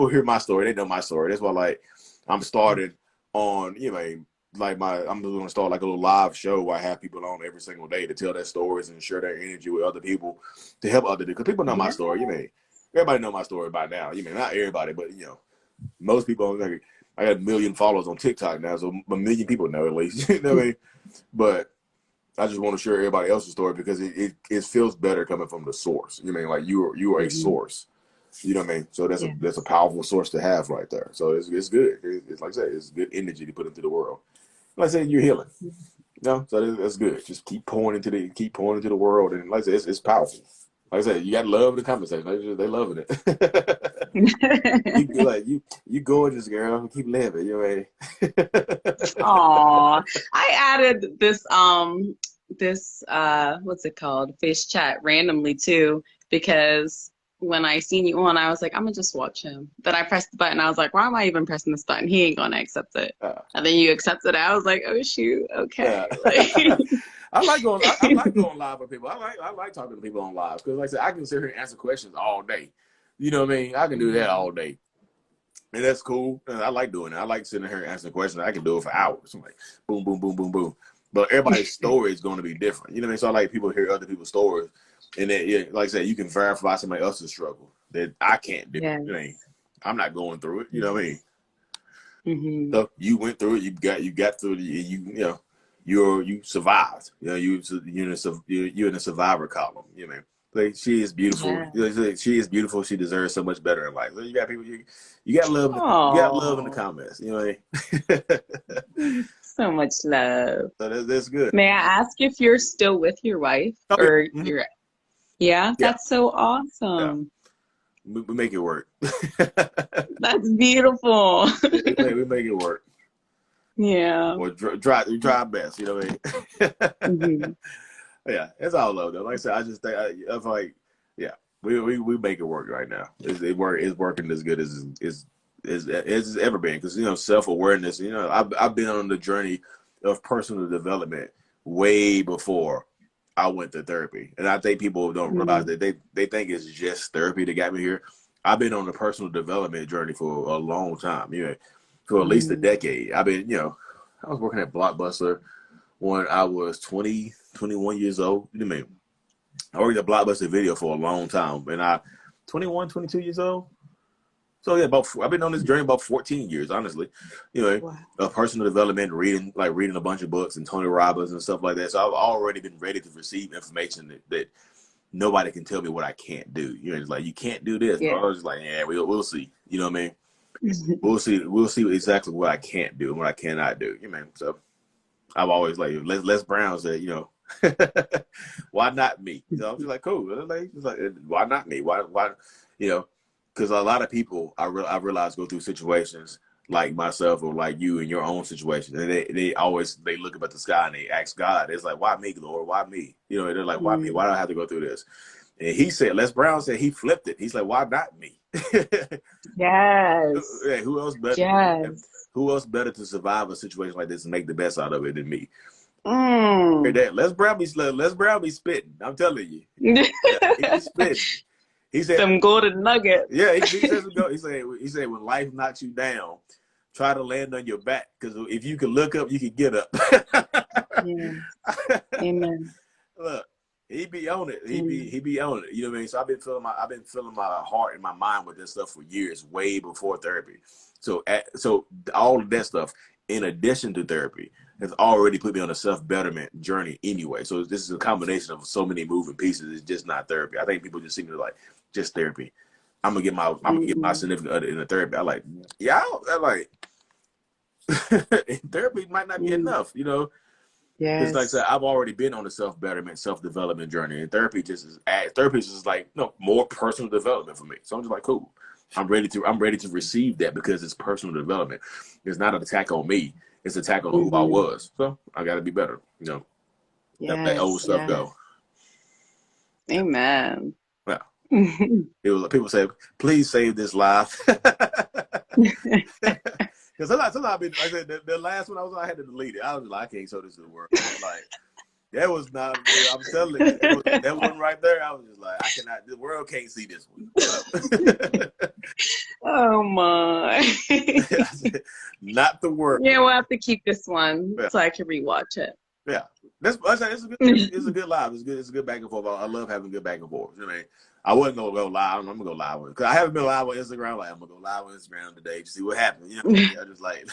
hear my story. They know my story. That's why like I'm started on like I'm going to start like a little live show where I have people on every single day to tell their stories and share their energy with other people to help other because people know my Yeah. story. Everybody know my story by now. Not everybody, but most people. Like, I got a million followers on TikTok now, so a million people know at least. You know what I mean? But I just want to share everybody else's story because it feels better coming from the source. Like you are a Hmm. source. You know what I mean? So that's a Yes. powerful source to have right there. So it's good. It's like I said, it's good energy to put into the world. Like I said, you're healing. No, so that's good. Just keep pouring into the world, and like I said, it's powerful. Like I said, you got to love the conversation. They loving it. You gorgeous girl. Keep living. You know what Aw, I added this what's it called? Face chat randomly too, because when I seen you on, I was like, I'm gonna just watch him. Then I pressed the button. I was like, why am I even pressing this button? He ain't gonna accept it. Uh, And then you accepted it. I was like, oh shoot, yeah. okay. Like, I like going. I like going live with people. I like talking to people on live because, like I said, I can sit here and answer questions all day. You know what I mean? I can do that all day, and that's cool. And I like doing it. I like sitting here and answering questions. I can do it for hours. I'm like, boom, boom, boom, boom, boom. But everybody's story is going to be different. You know what I mean? So I like people to hear other people's stories, and then, yeah, like I said, you can verify somebody else's struggle that I can't do. yeah. You know what I mean? I'm not going through it. You know what I mean? Mm-hmm. So you went through it. You got through it. You know. You survived. You know, you're in the survivor column. You know, like she is beautiful. Yeah. You know, she is beautiful. She deserves so much better in life. So you got people. You got love. You got love in the Oh, comments. You know what I mean? so much love. So that's good. May I ask if you're still with your wife Oh, yeah. or Mm-hmm. you're, yeah, Yeah. that's so Yeah. awesome. We make it work. That's beautiful. we make it work. Yeah. Or try our best. You know what I mean? Mm-hmm. Yeah, it's all love though. Like I said, I just think I feel like, yeah, we make it work right now. It's working as good as it's ever been, because you know, self-awareness. You know, I've been on the journey of personal development way before I went to therapy, and I think people don't realize that they think it's just therapy that got me here. I've been on the personal development journey for a long time. You know, for at least a decade. I've been, you know, I was working at Blockbuster when I was 20, 21 years old. You know what I mean? I worked at Blockbuster Video for a long time, and 21, 22 years old. So yeah, I've been on this journey about 14 years, honestly. You know, Wow. personal development, reading a bunch of books and Tony Robbins and stuff like that. So I've already been ready to receive information that nobody can tell me what I can't do. You know, it's like, you can't do this. Yeah. I was just like, yeah, we'll see. You know what I mean? We'll see exactly what I can't do and what I cannot do. You know what I mean? So I've always like, Les Brown said, you know, why not me? You know, I'm just like, cool. It's like, why not me? Why, you know, because a lot of people I realize go through situations like myself or like you in your own situation, and they always look up at the sky and they ask God, it's like, why me, Lord? Why me? You know, they're like, why me? Why do I have to go through this? And he said, Les Brown said, he flipped it. He's like, why not me? Yes. Yeah, who else better? Yes. Who else better to survive a situation like this and make the best out of it than me? Mm. Les Brown be spitting. I'm telling you. Yeah, he be spitting. He said, Some golden nuggets. yeah, he said, when life knocks you down, try to land on your back, because if you can look up, you can get up. Yeah. Amen. Look, he be on it. He be on it. You know what I mean? So I've been filling my heart and my mind with this stuff for years, way before therapy. So all of that stuff, in addition to therapy, has already put me on a self-betterment journey anyway. So this is a combination of so many moving pieces. It's just not therapy. I think people just seem to like, just therapy. I'm gonna get my significant other in the therapy. I like, yeah, I like therapy might not be enough, you know. Because like I said, I've already been on a self-betterment, self-development journey, and therapy is just like, no, more personal development for me. So I'm just like, cool. I'm ready to receive that, because it's personal development. It's not an attack on me. It's an attack on who I was. So I got to be better. You know, let old stuff go. Amen. Yeah. People say, please save this life. Because sometimes like I said, the last one I had to delete it. I was like, I can't show this to the world. Like, that was not, I'm telling you, that one right there, I was just like, I cannot, the world can't see this one. Oh my. Not the world. Yeah, we'll have to keep this one so I can rewatch it. Yeah. It's a good live. It's a good back and forth. I love having good back and forth. You know what I mean? I wasn't gonna go live. I'm gonna go live with it, because I haven't been live on Instagram. Like, I'm gonna go live on Instagram today to see what happens. You know, I just like,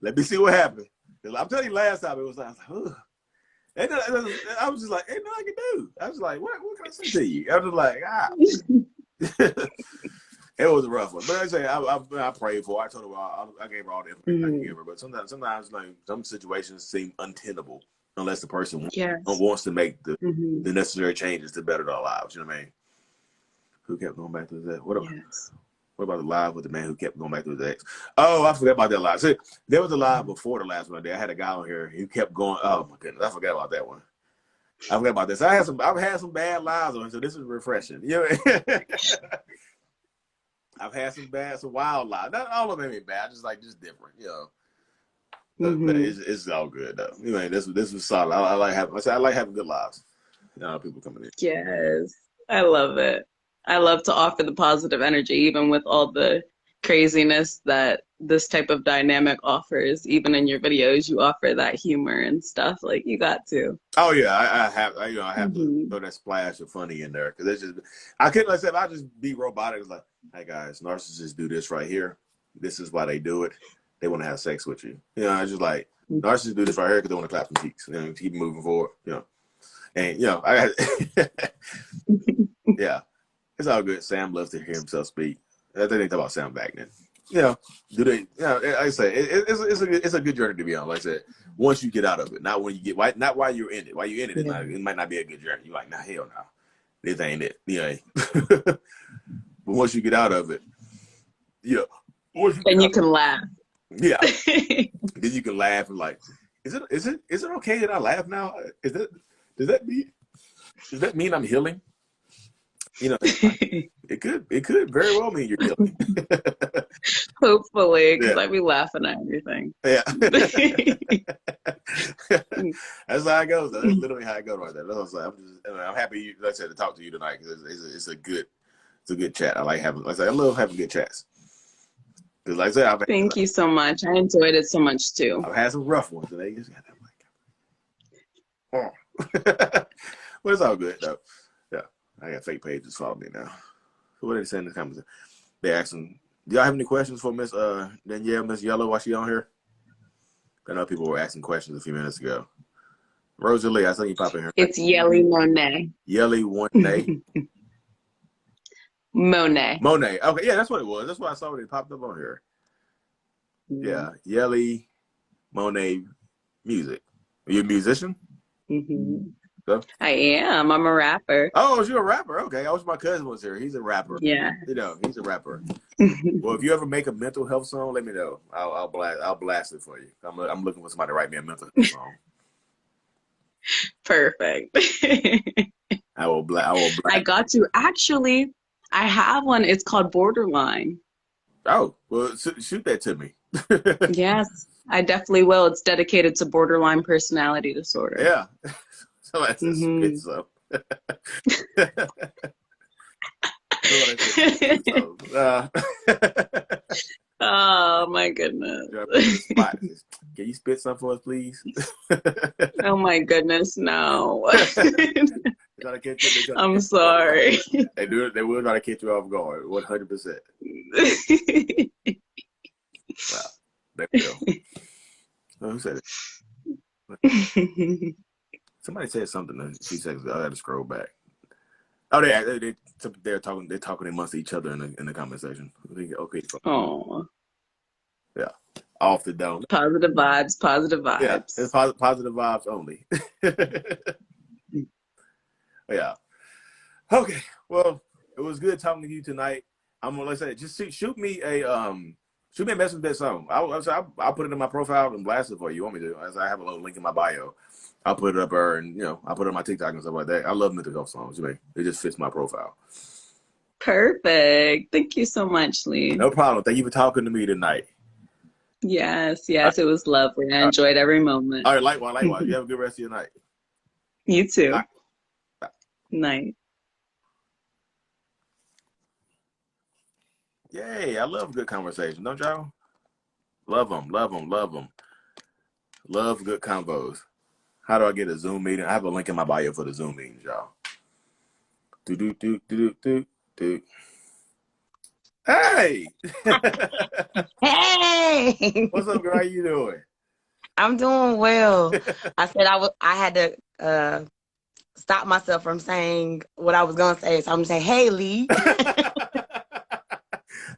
let me see what happens. I'm telling you, last time I was like, ugh. And I was just like, ain't nothing I can do. I was like, what can I say to you? I was just like, It was a rough one. But like I say, I prayed for her. I told her, I gave her all the information I can give her. But sometimes like, some situations seem untenable unless the person wants to make the necessary changes to better their lives. You know what I mean? Who kept going back to that? What about the live with the man who kept going back to his ex? Oh, I forgot about that live. See, there was a live before the last one. I had a guy on here. He kept going. Oh my goodness, I forgot about that one. I forgot about this. I've had some bad lives on, so this is refreshing. You know, I've had some wild lives. Not all of them ain't bad, just different. You know, but it's all good though. Anyway, this was solid. I like having good lives. People coming in. Yes, I love it. I love to offer the positive energy, even with all the craziness that this type of dynamic offers. Even in your videos, you offer that humor and stuff. Like, you got to. Oh yeah, I have to throw that splash of funny in there because it's just I couldn't. Like I said, I just be robotic. It's like, hey guys, narcissists do this right here. This is why they do it. They want to have sex with you. You know, it's just like narcissists do this right here because they want to clap some cheeks. You know, keep moving forward. You know, and you know, yeah, it's all good. Sam loves to hear himself speak. I think they talk about Sam back then. You know, do they? You know, like I say, it's a good journey to be on. Like I said, once you get out of it, not when you get not while you're in it. While you're in it, it might not be a good journey. You're like, nah, hell no, this ain't it. You know, but once you get out of it, you know, then you can laugh. Yeah, then you can laugh and like, is it okay that I laugh now? Does that mean I'm healing? You know, it could very well mean you're healing. Hopefully, because I be laughing at everything. Yeah. That's how it goes. That's literally how it goes right there. That's what I'm happy, like I said, to talk to you tonight because it's a good chat. I love having good chats. Because like I said, thank you so much. I enjoyed it so much too. I've had some rough ones, and they just got that mic. But it's all good though. Yeah, I got fake pages following me now. So what are they saying in the comments? They asking, do y'all have any questions for Miss Danyelle, Miss Yellow, while she on here? I know people were asking questions a few minutes ago. Rosalie, I saw you pop in here. It's Yelly Monet. Yelly Monet. Monet. Okay, yeah, that's what it was. That's why I saw when it popped up on here. Yeah, Yelly Monet Music. Are you a musician? So? I am. I'm a rapper. Oh, you're a rapper. Okay, I wish my cousin was here. He's a rapper. Yeah. You know, he's a rapper. Well, if you ever make a mental health song, let me know. I'll blast it for you. I'm looking for somebody to write me a mental health song. Perfect. I will blast. I got you. Actually, I have one. It's called Borderline. Oh, well, shoot that to me. Yes, I definitely will. It's dedicated to borderline personality disorder. Yeah. So that's good stuff. Oh my goodness. Can you spit something for us, please? Oh my goodness, no. I'm sorry. They do it. They will try to catch you off guard. 100%. Wow. They will. Who said it? Somebody said something a few seconds ago. I got to scroll back. Oh, they're talking amongst each other in the comment section. Okay. Oh. Yeah. Off the dome. Positive vibes. Yeah, it's positive vibes only. Yeah. Okay. Well, it was good talking to you tonight. I'm gonna say just shoot me a message with that song. I'll put it in my profile and blast it for you. You want me to? As I have a little link in my bio. I'll put it up there, and I'll put it on my TikTok and stuff like that. I love mental health songs. It just fits my profile. Perfect. Thank you so much, Lee. No problem. Thank you for talking to me tonight. Yes, it was lovely. I enjoyed every moment. All right, likewise. You have a good rest of your night. You too. Bye. Night. Yay, I love good conversation, don't y'all? Love them. Love good combos. How do I get a Zoom meeting? I have a link in my bio for the Zoom meetings, y'all. Do. Hey! Hey! What's up, girl? How you doing? I'm doing well. I said I had to stop myself from saying what I was gonna say, so I'm gonna say, "Hey, Lee."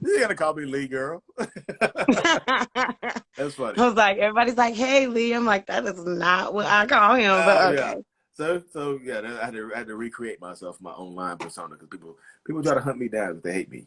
You're gonna call me Lee, girl. That's funny. I was like, everybody's like, "Hey, Lee." I'm like, that is not what I call him, but okay. Yeah. So yeah, I had to recreate myself, my online persona, because People try to hunt me down because they hate me.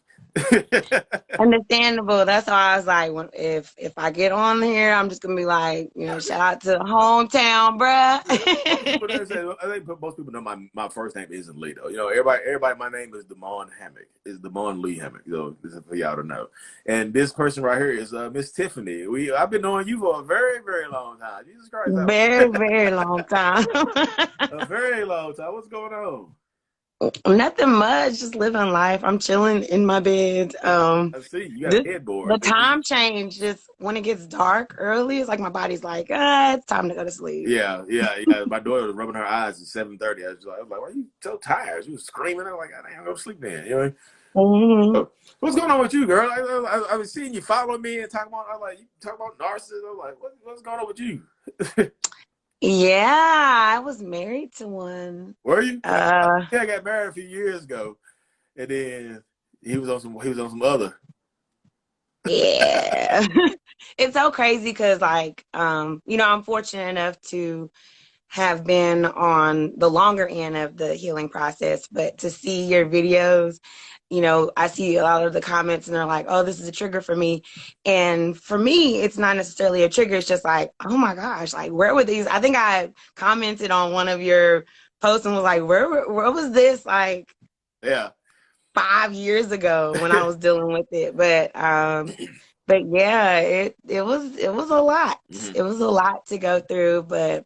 Understandable. That's why I was like, if I get on here, I'm just gonna be like, shout out to hometown, Most people bruh. don't say. I think most people know my first name isn't Lee though. Everybody. My name is Damon Hammock. Is Damon Lee Hammock. This is for y'all to know. And this person right here is Miss Tiffany. I've been knowing you for a very, very long time. Jesus Christ, Very, very long time. a very long time. What's going on? Nothing much, just living life. I'm chilling in my bed. I see you got a This the headboard. time change, just when it gets dark early, it's like my body's like, it's time to go to sleep. Yeah. My daughter was rubbing her eyes at 7:30. I was like, why are you so tired? She was screaming. I was like, I didn't go to sleep then. Mm-hmm. So, what's going on with you, girl? I was seeing you following me and talking about. I was like, you talking about narcissists. I was like, what's going on with you? Yeah, I was married to one. Were you? Uh, I got married a few years ago, and then he was on some other. yeah. It's so crazy because I'm fortunate enough to have been on the longer end of the healing process, but to see your videos, I see a lot of the comments and they're like, oh, this is a trigger for me. And for me, it's not necessarily a trigger. It's just like, oh my gosh, like where were these? I think I commented on one of your posts and was like, where was this like Yeah. 5 years ago when I was dealing with it? But yeah, it was a lot. Mm-hmm. It was a lot to go through, but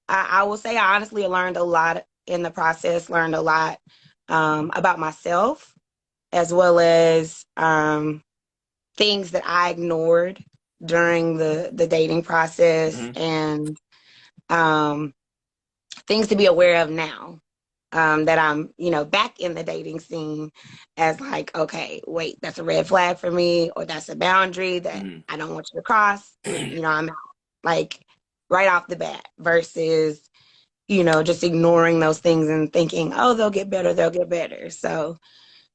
I will say I honestly learned a lot in the process, learned a lot about myself, as well as things that I ignored during the dating process, Mm-hmm. and things to be aware of now, that I'm, back in the dating scene as like, okay, wait, that's a red flag for me, or that's a boundary that Mm-hmm. I don't want you to cross. I'm out, like right off the bat, versus just ignoring those things and thinking, oh, they'll get better, they'll get better. So,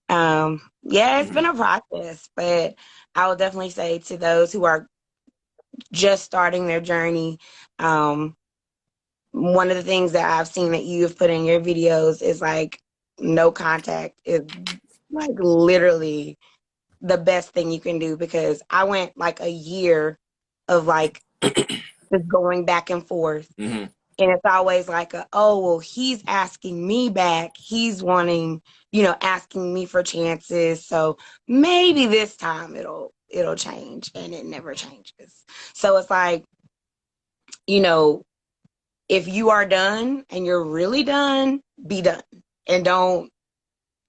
yeah, it's been a process, but I would definitely say to those who are just starting their journey, one of the things that I've seen that you've put in your videos is like no contact is like literally the best thing you can do, because I went like a year of like just going back and forth. Mm-hmm. And it's always like, oh, well, he's asking me back. He's wanting, asking me for chances. So maybe this time it'll change, and it never changes. So it's like, if you are done and you're really done, be done, and don't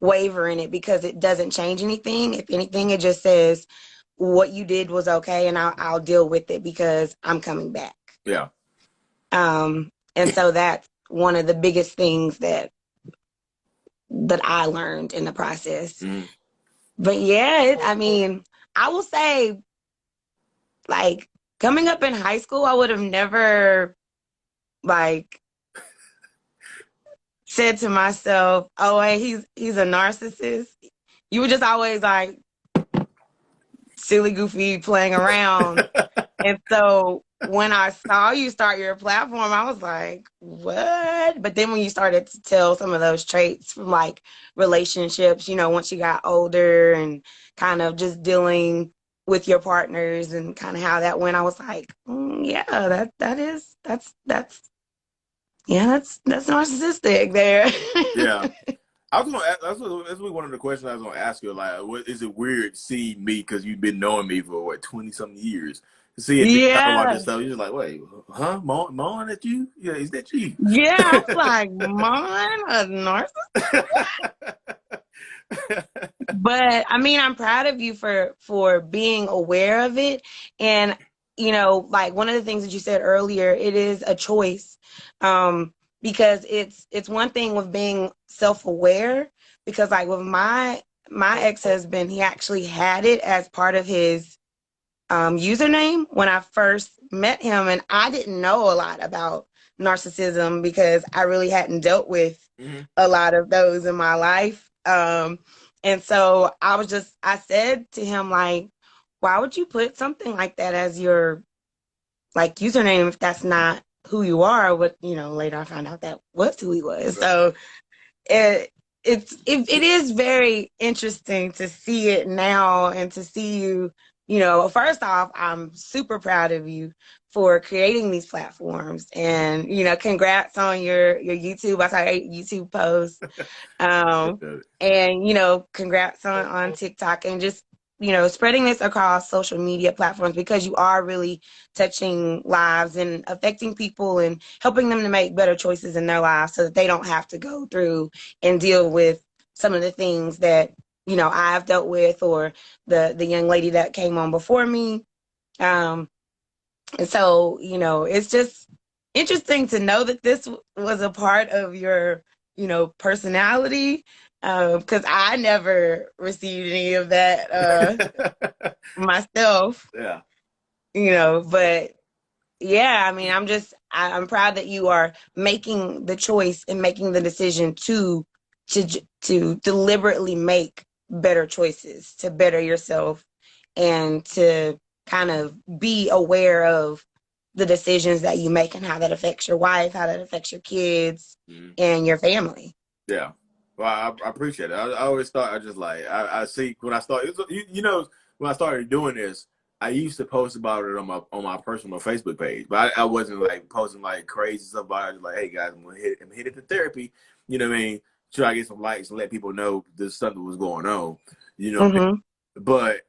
waver in it, because it doesn't change anything. If anything, it just says what you did was okay, and I'll deal with it because I'm coming back. Yeah. And so that's one of the biggest things that I learned in the process. Mm-hmm. But yeah, I will say, like, coming up in high school, I would have never, like, said to myself, oh, hey, he's a narcissist. You were just always, like, silly, goofy, playing around. And so when I saw you start your platform, I was like, what? But then when you started to tell some of those traits from like relationships, once you got older and kind of just dealing with your partners and kind of how that went, I was like, yeah, that's narcissistic there. Yeah. I was gonna ask, that's one of the questions I was gonna ask you. Like, what is it weird seeing me, because you've been knowing me for what 20-something years? Seeing me talking about Yeah. this stuff, you're just like, wait, huh? Mon, that you? Yeah, is that you? Yeah, I was like, mine a narcissist. But I'm proud of you for being aware of it. And like one of the things that you said earlier, it is a choice. Because it's one thing with being self-aware, because like with my ex-husband, he actually had it as part of his username when I first met him, and I didn't know a lot about narcissism because I really hadn't dealt with a lot of those in my life. And so I said to him, like, why would you put something like that as your like username if that's not who you are? But later I found out that was who he was. So it is very interesting to see it now and to see you, you know, first off, I'm super proud of you for creating these platforms, and, you know, congrats on your YouTube. I saw a YouTube post. And, you know, congrats on TikTok, and just, you know, spreading this across social media platforms, because you are really touching lives and affecting people and helping them to make better choices in their lives so that they don't have to go through and deal with some of the things that, you know, I've dealt with, or the young lady that came on before me. And so, you know, it's just interesting to know that this was a part of your, you know, personality, because I never received any of that myself, Yeah. you know. But yeah, I mean, I'm proud that you are making the choice and making the decision to deliberately make better choices, to better yourself, and to kind of be aware of the decisions that you make and how that affects your wife, how that affects your kids and your family. Yeah. Well, I appreciate it. I always thought, I just like, I see when I started, you know, when I started doing this, I used to post about it on my personal Facebook page, but I wasn't like posting like crazy stuff about it. Just like, hey guys, I'm headed to therapy. You know what I mean? Try to get some likes and let people know there's something was going on. You know, but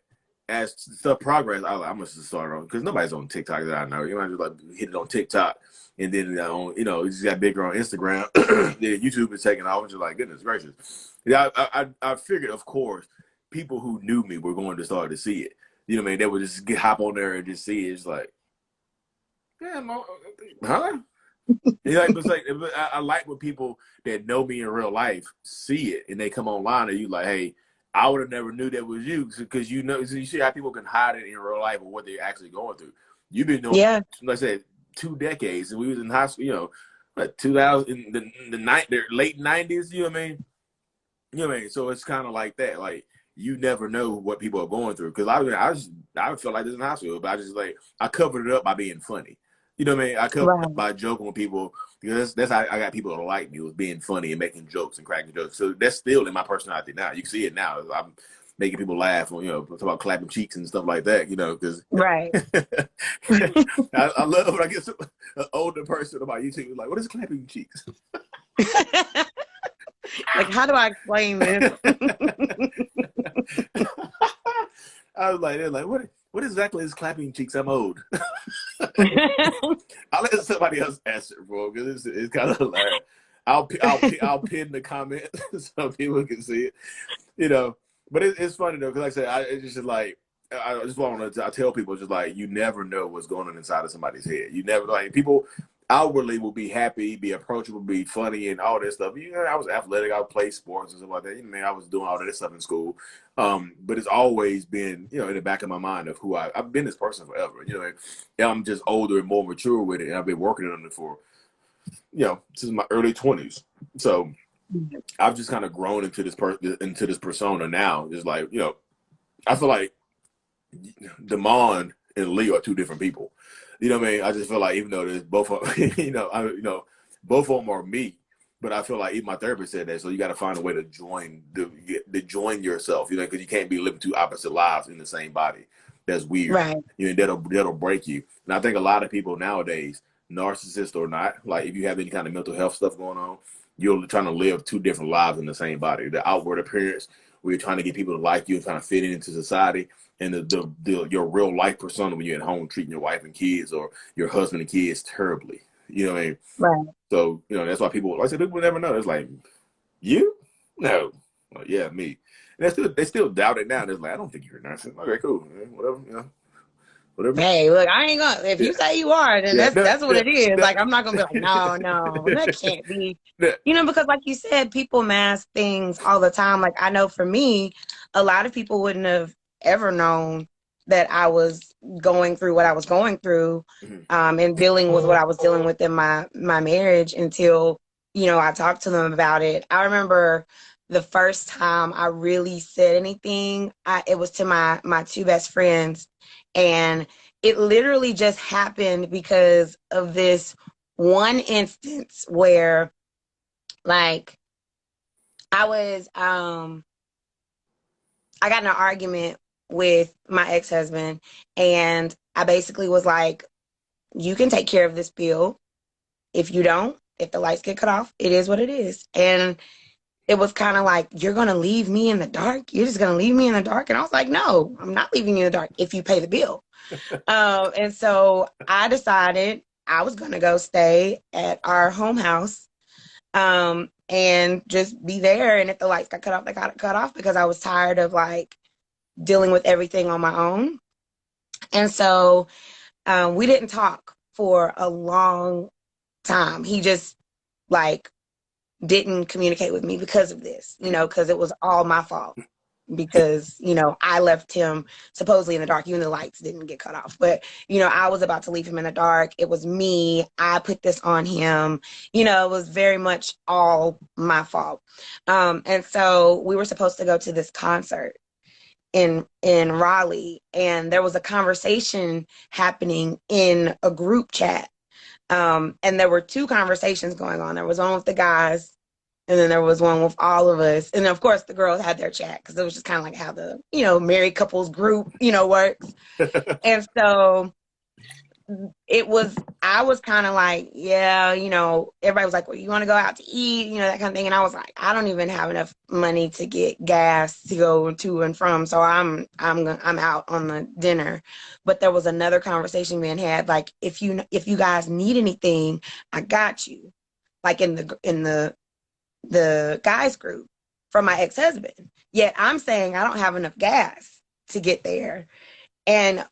as stuff progress, I must have started on, because nobody's on TikTok that I know. You might just like hit it on TikTok, and then on, you know, it just got bigger on Instagram. Then YouTube is taking off. I'm just like, goodness gracious. Yeah, I figured, of course, people who knew me were going to start to see it. You know what I mean? They would just hop on there and just see it. It's like, yeah, huh? Yeah, but it's like, I like when people that know me in real life see it and they come online and you like, hey, I would have never knew that was you, because you know, so you see how people can hide it in real life or what they're actually going through. You've been doing, like I said, 2 decades, and we was in high school, you know, like 2000 in the late 90s. You know what I mean? You know what I mean? So it's kind of like that. Like, you never know what people are going through. Because I felt like this in high school, but I just like, I covered it up by being funny. You know what I mean? I covered it up by joking with people, because that's how I got people to like me, was being funny and making jokes and cracking jokes. So that's still in my personality now. You can see it now. I'm making people laugh, you know, talk about clapping cheeks and stuff like that, you know, because I love when I get an older person about YouTube, like, what is clapping cheeks? Like, how do I explain this? I was like, they're like, what exactly is clapping cheeks? I'm old. I'll let somebody else answer, bro, because it's kind of hilarious. I'll pin the comment so people can see it, you know. But it's funny though, because like I said, it's just like, I just want to tell people, just like, you never know what's going on inside of somebody's head. You never, like, people outwardly will be happy, be approachable, be funny, and all that stuff. You know, I was athletic, I would play sports and stuff like that. You know, I was doing all that stuff in school. But it's always been, you know, in the back of my mind of who I've been this person forever. You know, and I'm just older and more mature with it, and I've been working on it for, you know, since my early 20s. So I've just kind of grown into this persona now. Just like, you know, I feel like Damon and Leo are 2 different people. You know what I mean? I just feel like, even though there's both, both of them are me, but I feel like even my therapist said that. So you got to find a way to join yourself, you know, because you can't be living 2 opposite lives in the same body. That's weird. Right. You know, that'll break you. And I think a lot of people nowadays, narcissist or not, like, if you have any kind of mental health stuff going on, you're trying to live 2 different lives in the same body. The outward appearance, where you're trying to get people to like you and trying to fit into society, and your real life persona when you're at home treating your wife and kids or your husband and kids terribly. You know what I mean? Right. So, you know, that's why people, like I said, people never know. It's like, you? No. Like, yeah, me. And they still doubt it now. They're like, I don't think you're a narcissist. Okay, cool. Whatever, you know. Whatever. Hey, look, I ain't gonna. If you say you are, then that's what it is. Like, I'm not gonna be like, no, that can't be. You know, because like you said, people mask things all the time. Like, I know for me, a lot of people wouldn't have ever known that I was going through what I was going through, and dealing with what I was dealing with in my marriage until, you know, I talked to them about it. I remember the first time I really said anything, it was to my 2 best friends. And it literally just happened because of this one instance where, like, I was I got in an argument with my ex-husband, and I basically was like, you can take care of this bill. If you don't, if the lights get cut off, it is what it is. And it was kind of like, you're going to leave me in the dark? You're just going to leave me in the dark? And I was like, no, I'm not leaving you in the dark if you pay the bill. And so I decided I was going to go stay at our home house, and just be there. And if the lights got cut off, they got cut off, because I was tired of like dealing with everything on my own. And so we didn't talk for a long time. He just like didn't communicate with me because of this, because it was all my fault, because, I left him supposedly in the dark, even the lights didn't get cut off. But, I was about to leave him in the dark. It was me. I put this on him. It was very much all my fault. And so we were supposed to go to this concert in Raleigh, and there was a conversation happening in a group chat. And there were two conversations going on. There was one with the guys, and then there was one with all of us. And of course, the girls had their chat, because it was just kind of like how the, married couples group, works. And so I was kind of like, yeah, everybody was like, well, you want to go out to eat, that kind of thing. And I was like, I don't even have enough money to get gas to go to and from. So I'm out on the dinner. But there was another conversation being had, like, if you guys need anything, I got you. Like in the guys group from my ex-husband. Yet I'm saying I don't have enough gas to get there. And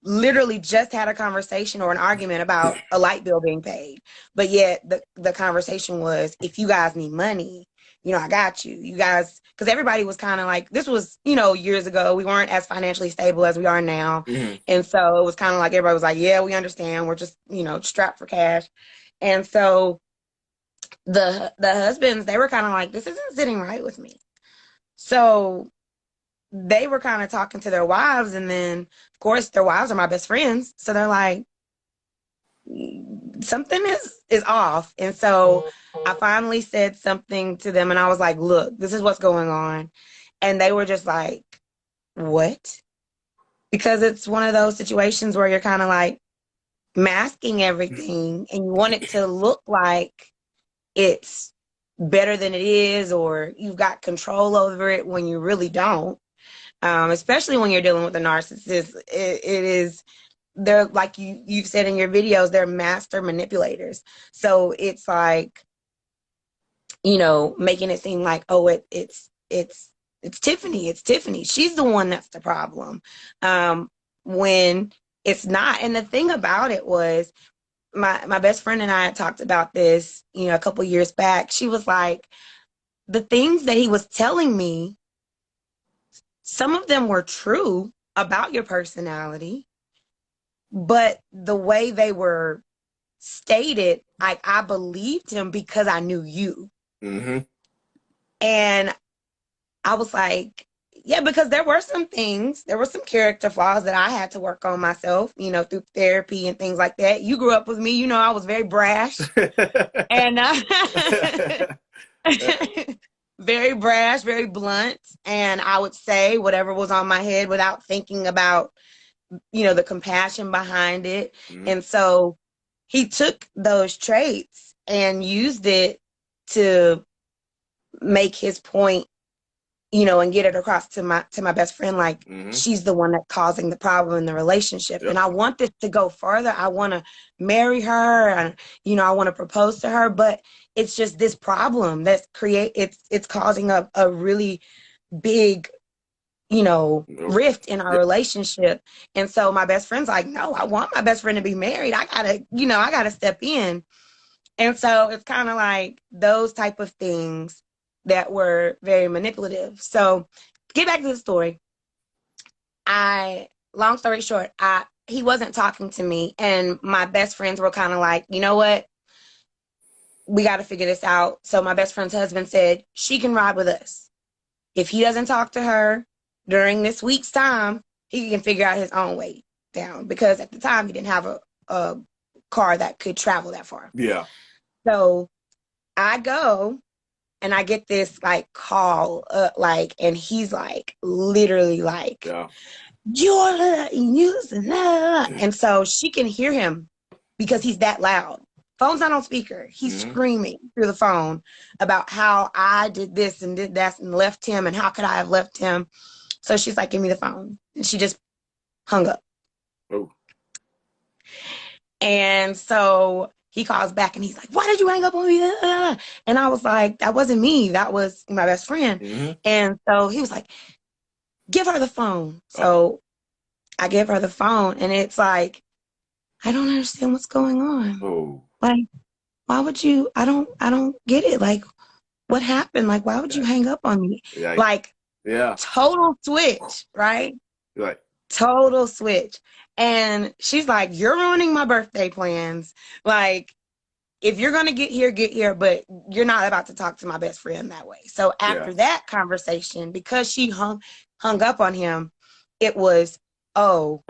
literally just had a conversation or an argument about a light bill being paid. But yet the conversation was, if you guys need money, I got you. You guys, because everybody was kind of like, this was, years ago. We weren't as financially stable as we are now. Mm-hmm. And so it was kind of like, everybody was like, yeah, we understand. We're just, strapped for cash. And so the husbands, they were kind of like, this isn't sitting right with me. So they were kind of talking to their wives, and then of course their wives are my best friends, so they're like, something is off. And so I finally said something to them, and I was like, look, this is what's going on. And they were just like, what? Because it's one of those situations where you're kind of like masking everything, and you want it to look like it's better than it is, or you've got control over it, when you really don't. Especially when you're dealing with a narcissist, it is, they're like you've said in your videos, they're master manipulators. So it's like, making it seem like, oh, it's Tiffany. She's the one that's the problem, when it's not. And the thing about it was, my best friend and I had talked about this, a couple years back. She was like, the things that he was telling me, some of them were true about your personality, but the way they were stated, I believed him because I knew you. Mm-hmm. And I was like, yeah, because there were some character flaws that I had to work on myself, through therapy and things like that. You grew up with me, I was very brash. And very brash, very blunt. And I would say whatever was on my head without thinking about, the compassion behind it. Mm-hmm. And so he took those traits and used it to make his point, and get it across to my best friend, like, Mm-hmm. she's the one that's causing the problem in the relationship. Yep. And I want this to go further. I want to marry her, and I want to propose to her, but it's just this problem that's it's causing a really big, rift in our relationship. And so my best friend's like, no, I want my best friend to be married. I gotta step in. And so it's kind of like those type of things that were very manipulative. So get back to the story. Long story short, he wasn't talking to me, and my best friends were kind of like, you know what? We got to figure this out. So my best friend's husband said, she can ride with us. If he doesn't talk to her during this week's time, he can figure out his own way down, because at the time he didn't have a car that could travel that far. Yeah. So I go, and I get this like call, like, and he's like literally like, Yeah. you're using that. And so she can hear him because he's that loud. Phone's not on speaker. He's screaming through the phone about how I did this and did that and left him, and how could I have left him. So she's like, give me the phone. And she just hung up. Oh. And so he calls back and he's like, why did you hang up on me? And I was like, that wasn't me. That was my best friend. And so he was like, give her the phone. So I give her the phone, and it's like, I don't understand what's going on. Oh. Like, why would you? I don't get it. Like, what happened? Like, why would you hang up on me? Yeah. Like, yeah. Total switch, right? Right. Total switch. And she's like, you're ruining my birthday plans. Like, if you're going to get here, but you're not about to talk to my best friend that way. So after that conversation, because she hung up on him, it was, oh,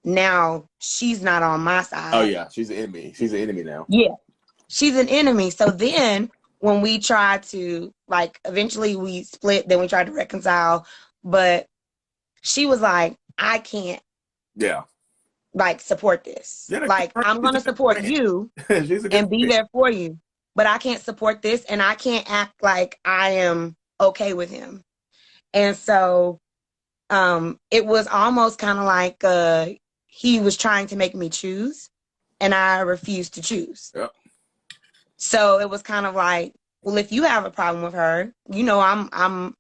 now she's not on my side. Oh, yeah. She's an enemy. She's an enemy now. Yeah. She's an enemy. So then when we tried to, like, eventually we split, then we tried to reconcile, but she was like, I can't, like, support this. Yeah, like, I'm going to support you and be there for you, but I can't support this, and I can't act like I am okay with him. And so it was almost kind of like he was trying to make me choose, and I refused to choose. Yep. So it was kind of like, well, if you have a problem with her, you know, I'm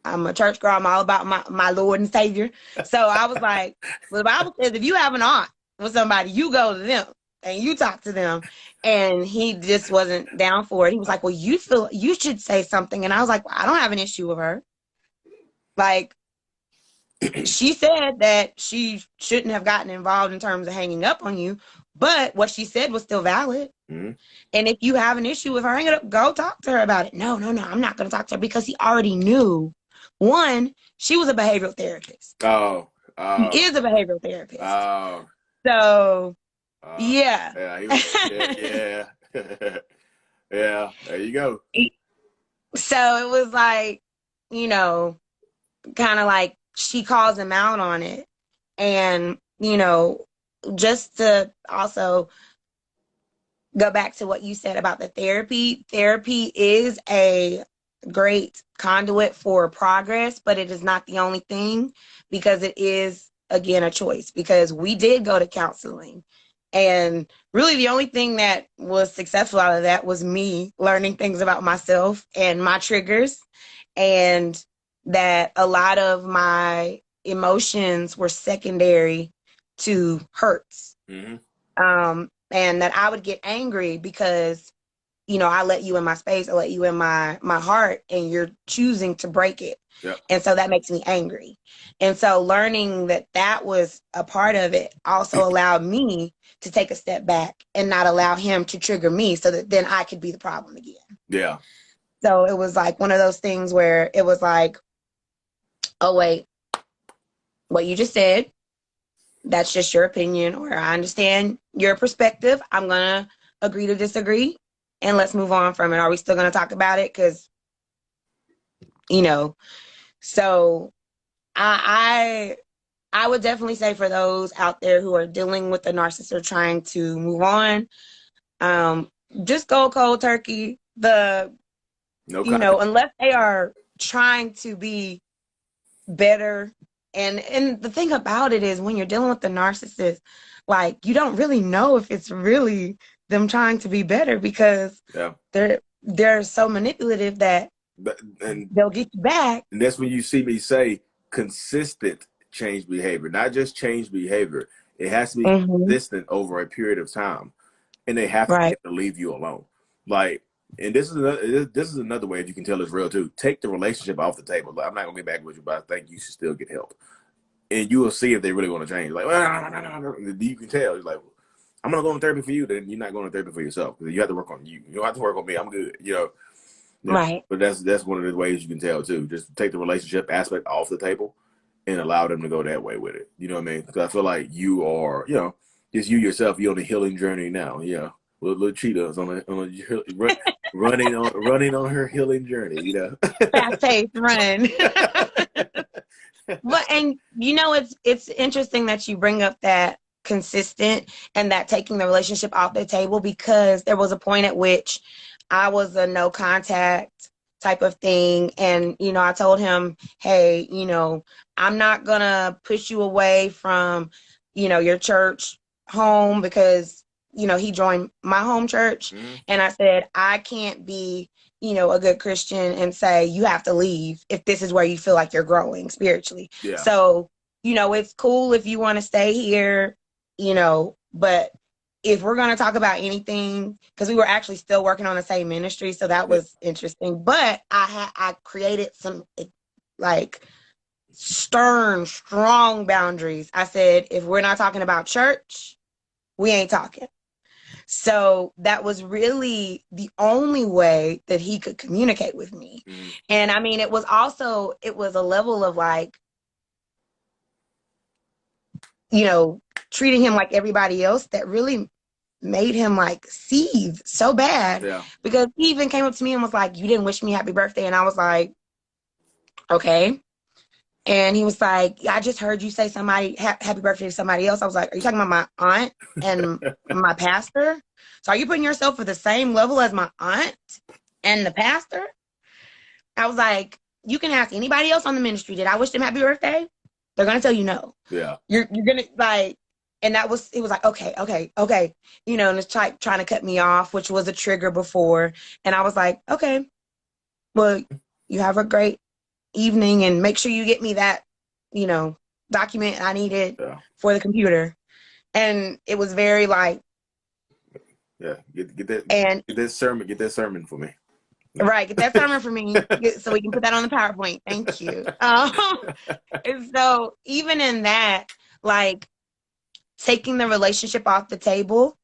a church girl. I'm all about my Lord and Savior. So I was like, well, the Bible says if you have an aunt with somebody, you go to them and you talk to them. And he just wasn't down for it. He was like, well, you feel you should say something. And I was like, well, I don't have an issue with her. Like, she said that she shouldn't have gotten involved in terms of hanging up on you, but what she said was still valid. And if you have an issue with her hanging up, go talk to her about it. No, I'm not going to talk to her, because he already knew. One, she was a behavioral therapist. He is a behavioral therapist. So, yeah. Yeah. Yeah. There you go. So it was like, you know, kind of like she calls him out on it. And, you know, just to also go back to what you said about the therapy is a great conduit for progress, but it is not the only thing, because it is, again, a choice. Because we did go to counseling, and really the only thing that was successful out of that was me learning things about myself and my triggers, and that a lot of my emotions were secondary to hurts. And that I would get angry because, you know, I let you in my space, I let you in my heart, and you're choosing to break it. And so that makes me angry. And so learning that was a part of it also allowed me to take a step back and not allow him to trigger me, so that then I could be the problem again. Yeah. So it was like one of those things where it was like, oh, wait, what you just said, that's just your opinion, or I understand your perspective. I'm going to agree to disagree, and let's move on from it. Are we still going to talk about it? Because, you know, so I would definitely say, for those out there who are dealing with the narcissist or trying to move on, just go cold turkey. Unless they are trying to be better. And the thing about it is, when you're dealing with the narcissist, like, you don't really know if it's really them trying to be better, because they're so manipulative that they'll get you back. And that's when you see me say consistent change behavior, not just change behavior. It has to be consistent over a period of time, and they have to be able to leave you alone. Like, and this is another way that you can tell it's real too. Take the relationship off the table. Like, I'm not gonna get back with you, but I think you should still get help, and you will see if they really want to change. Like, well, you can tell. You're like, I'm gonna go to therapy for you, then you're not going to therapy for yourself, because you have to work on you. You don't have to work on me. I'm good. You know. Right. But that's one of the ways you can tell too. Just take the relationship aspect off the table and allow them to go that way with it. You know what I mean? Because I feel like you are, you know, just you yourself. You're on a healing journey now. Yeah. Little cheetahs on a running on her healing journey, you know. Fast-paced run. But and you know, it's interesting that you bring up that consistent and that taking the relationship off the table, because there was a point at which I was a no contact type of thing. And, you know, I told him, hey, you know, I'm not gonna push you away from, you know, your church home, because, you know, he joined my home church. And I said, I can't be, you know, a good Christian and say you have to leave if this is where you feel like you're growing spiritually. Yeah. So, you know, it's cool if you want to stay here, you know, but if we're going to talk about anything, because we were actually still working on the same ministry, so that was interesting. But I created some like stern, strong boundaries. I said, if we're not talking about church, we ain't talking. So that was really the only way that he could communicate with me. And I mean, it was a level of like, you know, treating him like everybody else that really made him like seethe so bad. Yeah. Because he even came up to me and was like, you didn't wish me happy birthday. And I was like, okay. And he was like, I just heard you say happy birthday to somebody else. I was like, are you talking about my aunt and my pastor? So are you putting yourself at the same level as my aunt and the pastor? I was like, you can ask anybody else on the ministry, did I wish them happy birthday? They're going to tell you no. Yeah. You're going to like, and it was like, okay. You know, and it's trying to cut me off, which was a trigger before. And I was like, okay, well, you have a great evening and make sure you get me that, you know, document I needed for the computer. And it was very like, get that sermon for me. Right, get that sermon for me so we can put that on the PowerPoint. Thank you. And so even in that, like taking the relationship off the table,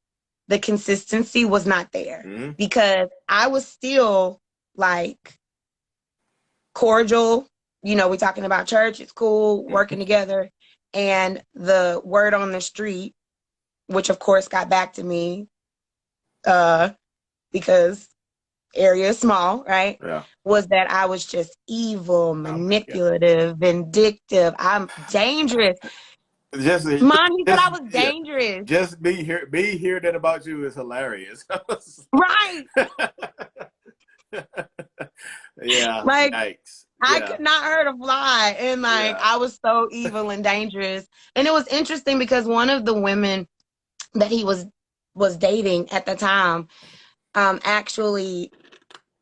the consistency was not there because I was still like cordial. You know, we're talking about church, it's cool, working together. And the word on the street, which of course got back to me because area is small, right? Yeah. Was that I was just evil, manipulative, vindictive. I'm dangerous. Mom, you said I was dangerous. Just me hear that about you is hilarious. Right. Yeah. Like, yikes. I could not hurt a fly. And like, I was so evil and dangerous. And it was interesting because one of the women that he was dating at the time actually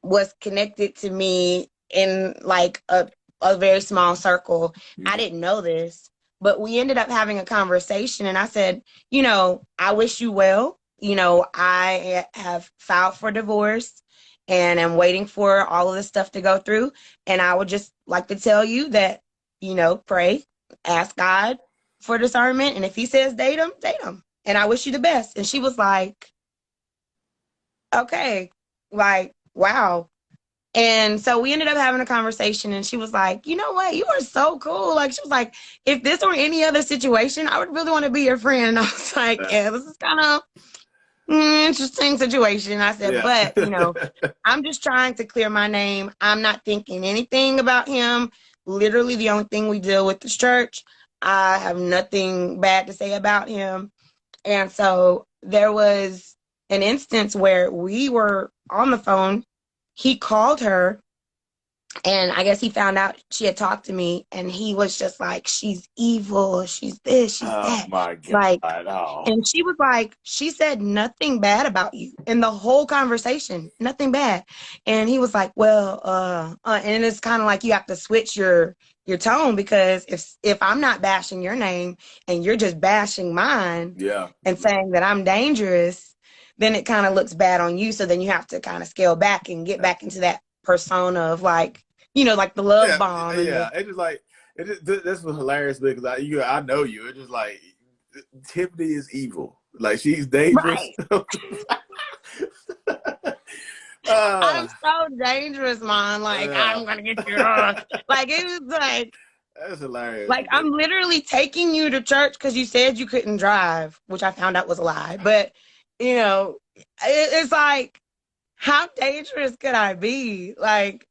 was connected to me in like a very small circle. I didn't know this, but we ended up having a conversation and I said, you know, I wish you well. You know, I have filed for divorce and I'm waiting for all of this stuff to go through. And I would just like to tell you that, you know, pray, ask God for discernment. And if he says date him, date him. And I wish you the best. And she was like, okay, like, wow. And so we ended up having a conversation and she was like, you know what? You are so cool. Like, she was like, if this were any other situation, I would really want to be your friend. And I was like, yeah, this is kind of interesting situation. I said, but, you know, I'm just trying to clear my name. I'm not thinking anything about him. Literally the only thing we deal with is church. I have nothing bad to say about him. And so there was an instance where we were on the phone. He called her and I guess he found out she had talked to me and he was just like, she's evil, she's this, she's that. Oh my God. Like, and she was like, she said nothing bad about you in the whole conversation, nothing bad. And he was like, well, and it's kind of like you have to switch your tone because if I'm not bashing your name and you're just bashing mine and saying that I'm dangerous, then it kind of looks bad on you. So then you have to kind of scale back and get back into that persona of like, you know, like the love bomb. Yeah, it's just like, this was hilarious because I know you. It's just like, Tiffany is evil. Like, she's dangerous. Right. I'm so dangerous, man. Like, I'm going to get you off. Like, it was like, that's hilarious. Like, I'm literally taking you to church because you said you couldn't drive, which I found out was a lie. But, you know, it's like, how dangerous could I be? Like,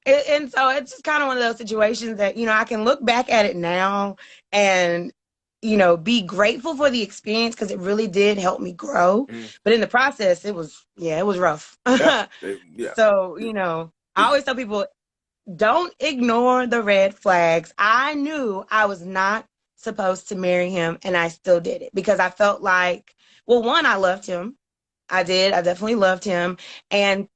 and so it's just kind of one of those situations that, I can look back at it now and, be grateful for the experience because it really did help me grow. Mhm. But in the process, it was rough. Yeah, yeah. So, I always tell people, don't ignore the red flags. I knew I was not supposed to marry him, and I still did it because I felt like, well, one, I loved him. I did. I definitely loved him. And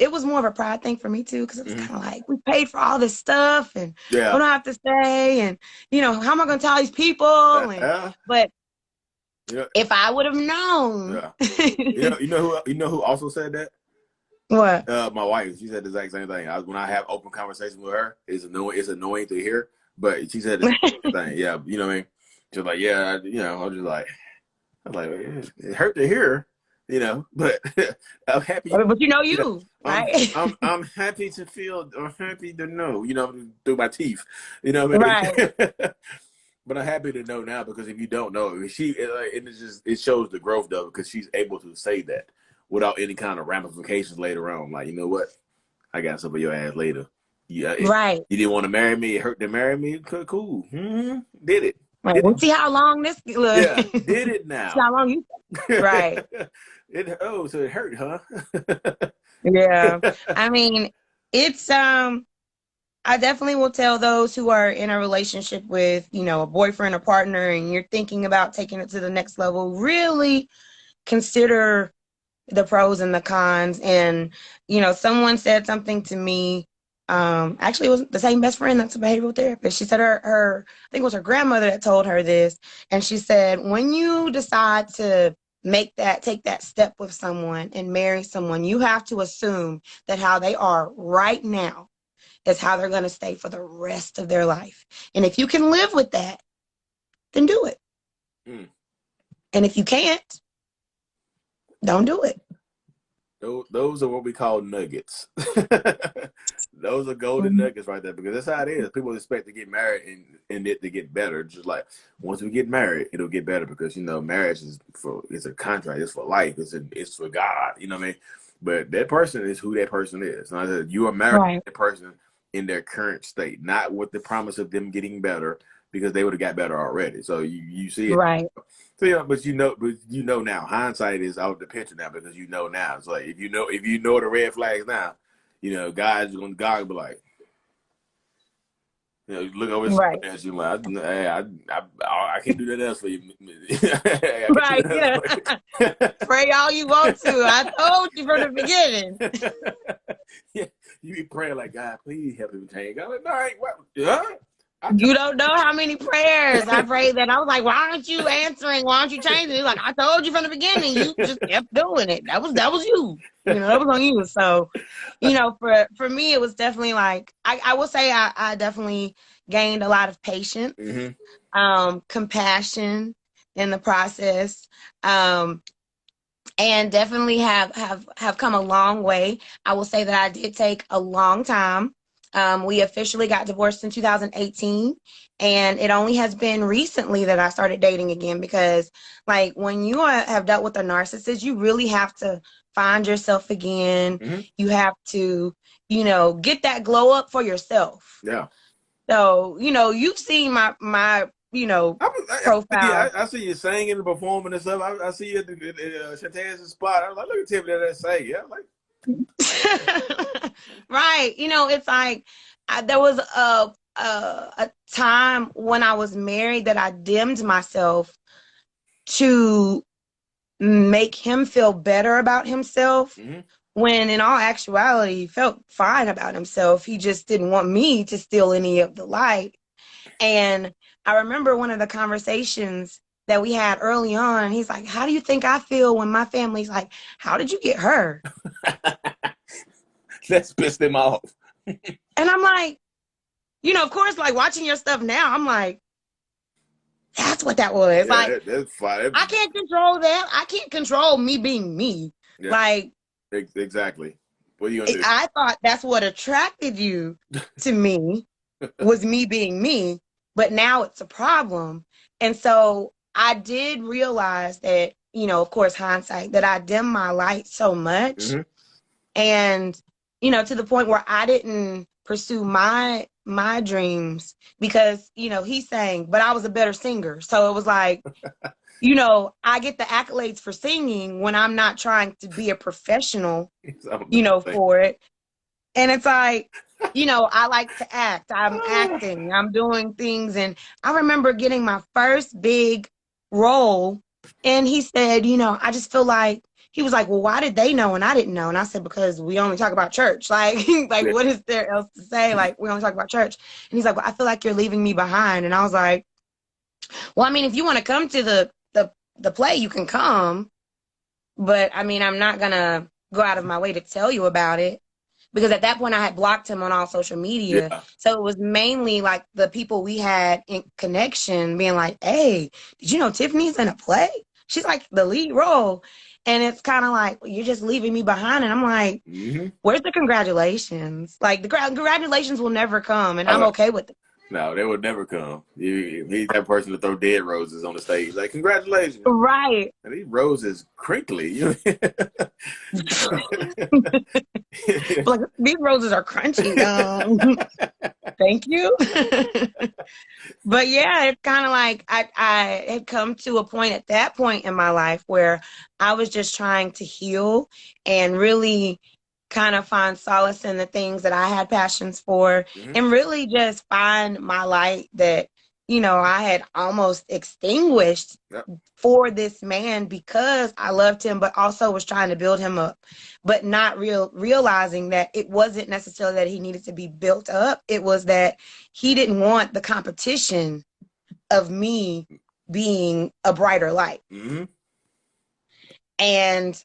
it was more of a pride thing for me too, because it was kind of like, we paid for all this stuff and Yeah. we don't have to stay. And, how am I going to tell these people? But Yeah. if I would have known. Yeah. You know who also said that? What? My wife. She said the exact same thing. When I have open conversation with her, it's annoying to hear, but she said the same thing. Yeah, you know what I mean? She's like, yeah, I'm just like, it hurt to hear, but I'm happy. But right? I'm happy to feel, or happy to know, through my teeth, what I mean? Right. But I'm happy to know now, because if you don't know, it shows the growth though, because she's able to say that without any kind of ramifications later on. Like, you know what? I got some of your ass later. Yeah, right. You didn't want to marry me. It hurt to marry me. Cool. Mm-hmm. Did it. Right. We'll see how long this. Yeah, did it now. See how long you. Right. So it hurt, huh? Yeah. I mean, it's I definitely will tell those who are in a relationship with, a boyfriend or partner, and you're thinking about taking it to the next level, really consider the pros and the cons. And, someone said something to me. Actually, it was the same best friend that's a behavioral therapist. She said I think it was her grandmother that told her this. And she said, when you decide to take that step with someone and marry someone, you have to assume that how they are right now is how they're going to stay for the rest of their life. And if you can live with that, then do it. And if you can't, don't do it. Those are what we call nuggets. Those are golden nuggets right there, because that's how it is. People expect to get married and it to get better. Just like, once we get married, it'll get better, because marriage it's a contract. It's for life. It's for God. You know what I mean? But that person is who that person is. And I said, you are married to that person in their current state, not with the promise of them getting better, because they would have got better already. So you see it. Right. So but now, hindsight is out the picture now, because now. It's like, if you know the red flags now, God will be like, look over at you like, hey, I can't do that else for you. Right. Yeah. Pray all you want to. I told you from the beginning. Yeah, you be praying like, God, please help him change. I'm like, all right, what? Huh? You don't know how many prayers I prayed that I was like, why aren't you answering? Why aren't you changing? He's like, I told you from the beginning. You just kept doing it. That was you. That was on you. So, for me, it was definitely like, I will say I definitely gained a lot of patience, compassion in the process, and definitely have come a long way. I will say that I did take a long time. We officially got divorced in 2018, and it only has been recently that I started dating again, because like, when you have dealt with a narcissist, you really have to find yourself again. You have to, get that glow up for yourself. Yeah. So, you've seen my profile. Yeah, I see you singing and performing and stuff. I see you at Shantae's spot. I was like, look at Tiffany that sing. Yeah, like. Right. It's like, there was a time when I was married that I dimmed myself to make him feel better about himself, when in all actuality he felt fine about himself. He just didn't want me to steal any of the light. And I remember one of the conversations that we had early on, and he's like, how do you think I feel when my family's like, how did you get her? Let's piss them off. And I'm like, of course, like, watching your stuff now, I'm like, that's what that was. Yeah, like, that's fine. I can't control that. I can't control me being me. Yeah. Like, exactly. What are you gonna do? I thought that's what attracted you to me, was me being me, but now it's a problem. And so I did realize that, of course, hindsight, that I dimmed my light so much. Mm-hmm. And, to the point where I didn't pursue my dreams because, he sang, but I was a better singer. So it was like, I get the accolades for singing when I'm not trying to be a professional, for it. And it's like, I like to act. I'm acting. I'm doing things. And I remember getting my first big role. And he said, I just feel like, he was like, well, why did they know and I didn't know? And I said, because we only talk about church. Like, Yeah. what is there else to say? Like, we only talk about church. And he's like, well, I feel like you're leaving me behind. And I was like, well, I mean, if you want to come to the play, you can come. But I mean, I'm not going to go out of my way to tell you about it. Because at that point, I had blocked him on all social media. Yeah. So it was mainly like the people we had in connection being like, hey, did you know Tiffany's in a play? She's like the lead role. And it's kind of like, well, you're just leaving me behind. And I'm like, Mm-hmm. where's the congratulations? Like, the congratulations will never come. And I'm okay with it. No, they would never come. He's that person to throw dead roses on the stage. Like, congratulations. Right. And these roses crinkly. Like, these roses are crunchy. Thank you. But yeah, it's kind of like I had come to a point at that point in my life where I was just trying to heal and really kind of find solace in the things that I had passions for, Mm-hmm. and really just find my light that, I had almost extinguished for this man because I loved him, but also was trying to build him up, but not realizing that it wasn't necessarily that he needed to be built up. It was that he didn't want the competition of me being a brighter light. Mm-hmm. And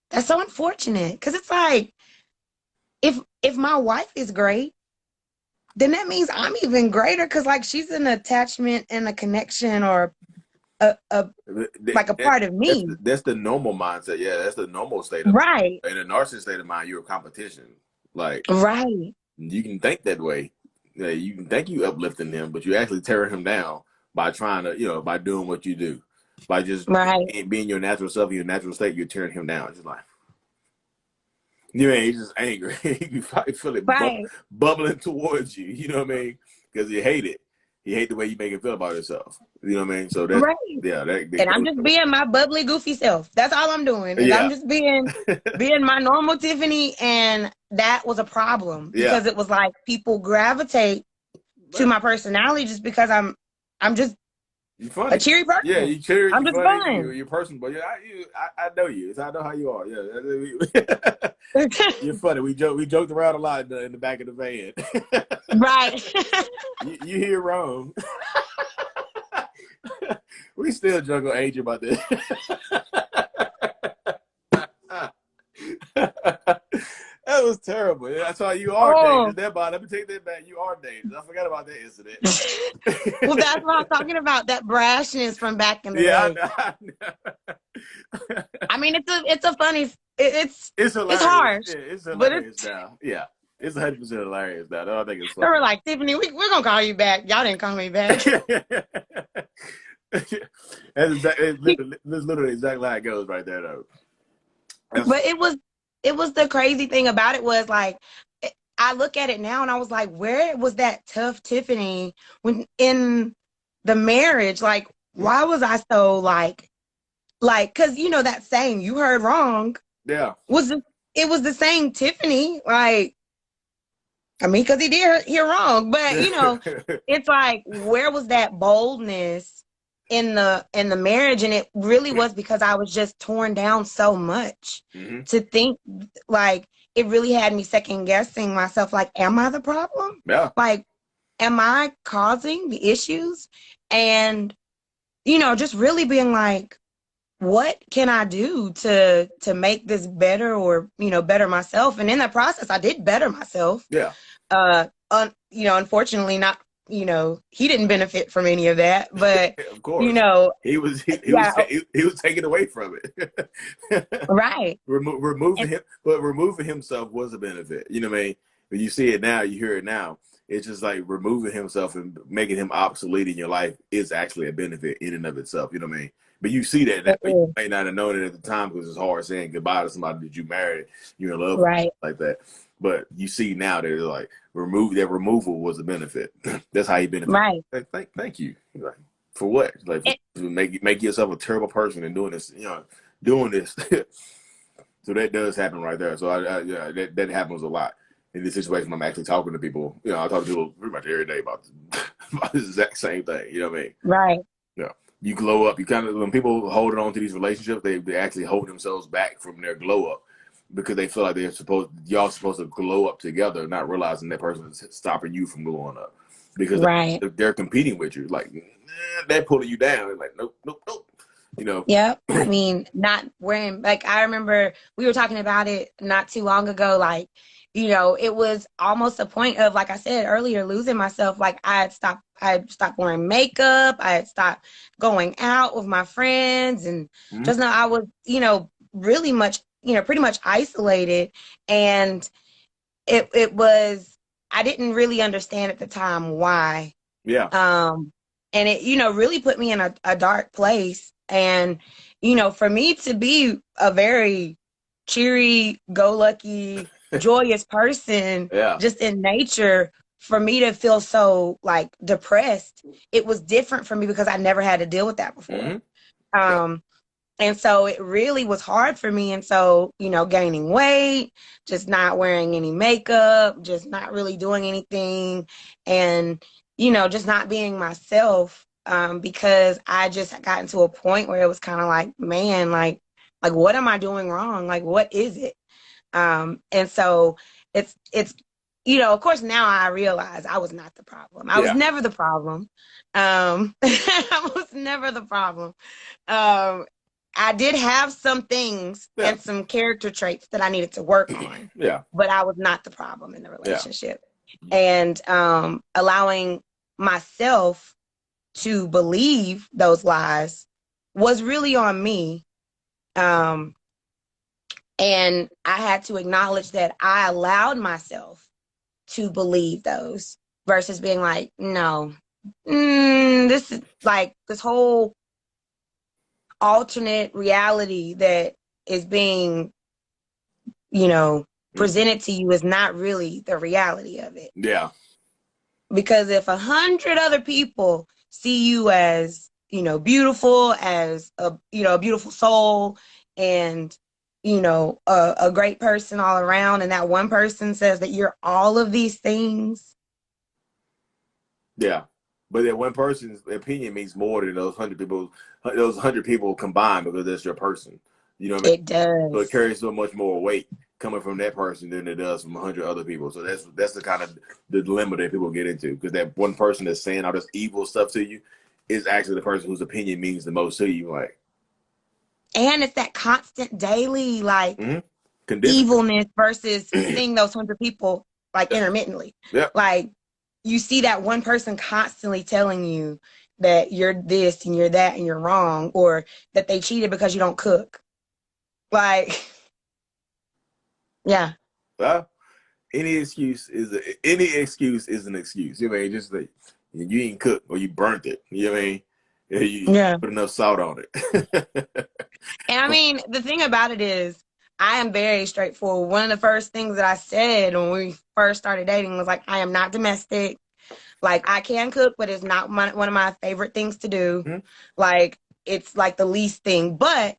that's so unfortunate because it's like, if my wife is great, then that means I'm even greater because, like, she's an attachment and a connection or like a part of me. That's the normal mindset. Yeah, that's the normal state of right. In a narcissist state of mind, you're a competition. Like, right. You can think that way. Yeah, you can think you uplifting him, but you actually tearing him down by trying to, by doing what you do. By just being your natural self, your natural state, you're tearing him down. Just like, he's just angry. You feel it bubbling towards you. You know what I mean? Because you hate it. You hate the way you make him feel about yourself. You know what I mean? So that's and I'm just being my bubbly, goofy self. That's all I'm doing. I'm just being my normal Tiffany, and that was a problem because it was like people gravitate to my personality just because I'm just a cheery person. Yeah, you cheery. I'm just fun. You're personable. Yeah, I know you. I know how you are. Yeah, you're funny. We joked around a lot in the back of the van. Right. You hear wrong. We still joke on Adrian about this. That was terrible. That's why you are dangerous. Let me take that back. You are dangerous. I forgot about that incident. Well, that's what I'm talking about. That brashness from back in the day. I know. I mean, it's a funny. It's hilarious. It's harsh. Yeah, it's hilarious now. Yeah, it's 100% hilarious now. I don't think it's funny. They were like, Tiffany, we're gonna call you back. Y'all didn't call me back. That's literally exactly how it goes right there, though. But it was the crazy thing about it was like, I look at it now and I was like, where was that tough Tiffany when in the marriage? Like, why was I so like, cause that saying, you heard wrong. Yeah. It was the same Tiffany. Like, I mean, cause he did hear wrong, but it's like, where was that boldness in the marriage? And it really was because I was just torn down so much to think, like, it really had me second guessing myself. Like, am I the problem? Yeah. Like, am I causing the issues? And, just really being like, what can I do to make this better or, better myself? And in that process, I did better myself. Yeah. Unfortunately not, he didn't benefit from any of that, but of course, he was taken away from it. Right. Removing himself was a benefit. You know what I mean? When you see it now, you hear it now. It's just like removing himself and making him obsolete in your life is actually a benefit in and of itself. You know what I mean? But you see that now. It You is. may not have known it at the time because it's hard saying goodbye to somebody that you married, you're in love with, Right. like that. But you see now that it's like removal was a benefit. That's how he benefited. Right. Thank you. Like, for what? Like It, to make yourself a terrible person and doing this, doing this. So that does happen right there. So yeah, that happens a lot in this situation. I'm actually talking to people. I talk to people pretty much every day about about this exact same thing. You know what I mean? right. Yeah. You glow up. You kind of, when people hold on to these relationships, they actually hold themselves back from their glow up because they feel like y'all supposed to glow up together, not realizing that person is stopping you from glowing up because Right. they're competing with you. Like they're pulling you down. Like nope, nope, nope. Yep. I mean, not wearing, like, I remember we were talking about it not too long ago. Like, it was almost a point of, like I said earlier, losing myself. Like, I had stopped wearing makeup. I had stopped going out with my friends, and Mm-hmm. just now I was, really much, pretty much isolated. And it was, I didn't really understand at the time why. Yeah. And it, really put me in a dark place. And, for me to be a very cheery, go lucky, joyous person, Yeah. just in nature, for me to feel so like depressed, it was different for me because I never had to deal with that before. Mm-hmm. Yeah. And so it really was hard for me. And so, gaining weight, just not wearing any makeup, just not really doing anything, and, just not being myself, because I just gotten to a point where it was kind of like, man, like, what am I doing wrong? Like, what is it? And so it's, of course, now I realize I was not the problem. I was never the problem. I was never the problem. I did have some things and some character traits that I needed to work on. Yeah. But I was not the problem in the relationship. Yeah. And allowing myself to believe those lies was really on me. And I had to acknowledge that I allowed myself to believe those versus being like, no, this is like this whole alternate reality that is being, presented to you is not really the reality of it. Yeah. Because if 100 other people see you as, beautiful, as a beautiful soul, and, a great person all around, and that one person says that you're all of these things. Yeah. But that one person's opinion means more than those 100 people combined because that's your person. You know what I mean? It does. So it carries so much more weight coming from that person than it does from 100 other people. So that's the kind of the dilemma that people get into, because that one person that's saying all this evil stuff to you is actually the person whose opinion means the most to you. Like, and it's that constant daily, like, condition. evilness versus seeing those 100 people like intermittently. Yep. Like, you see that one person constantly telling you that you're this and you're that and you're wrong, or that they cheated because you don't cook. Like, yeah. Well, any excuse is an excuse. You know what I mean? Just like you ain't cooked or you burnt it. You know what I mean? You put enough salt on it. And I mean, the thing about it is, I am very straightforward. One of the first things that I said when we first started dating was like, I am not domestic. Like, I can cook, but it's not one of my favorite things to do. Mm-hmm. Like, it's like the least thing. But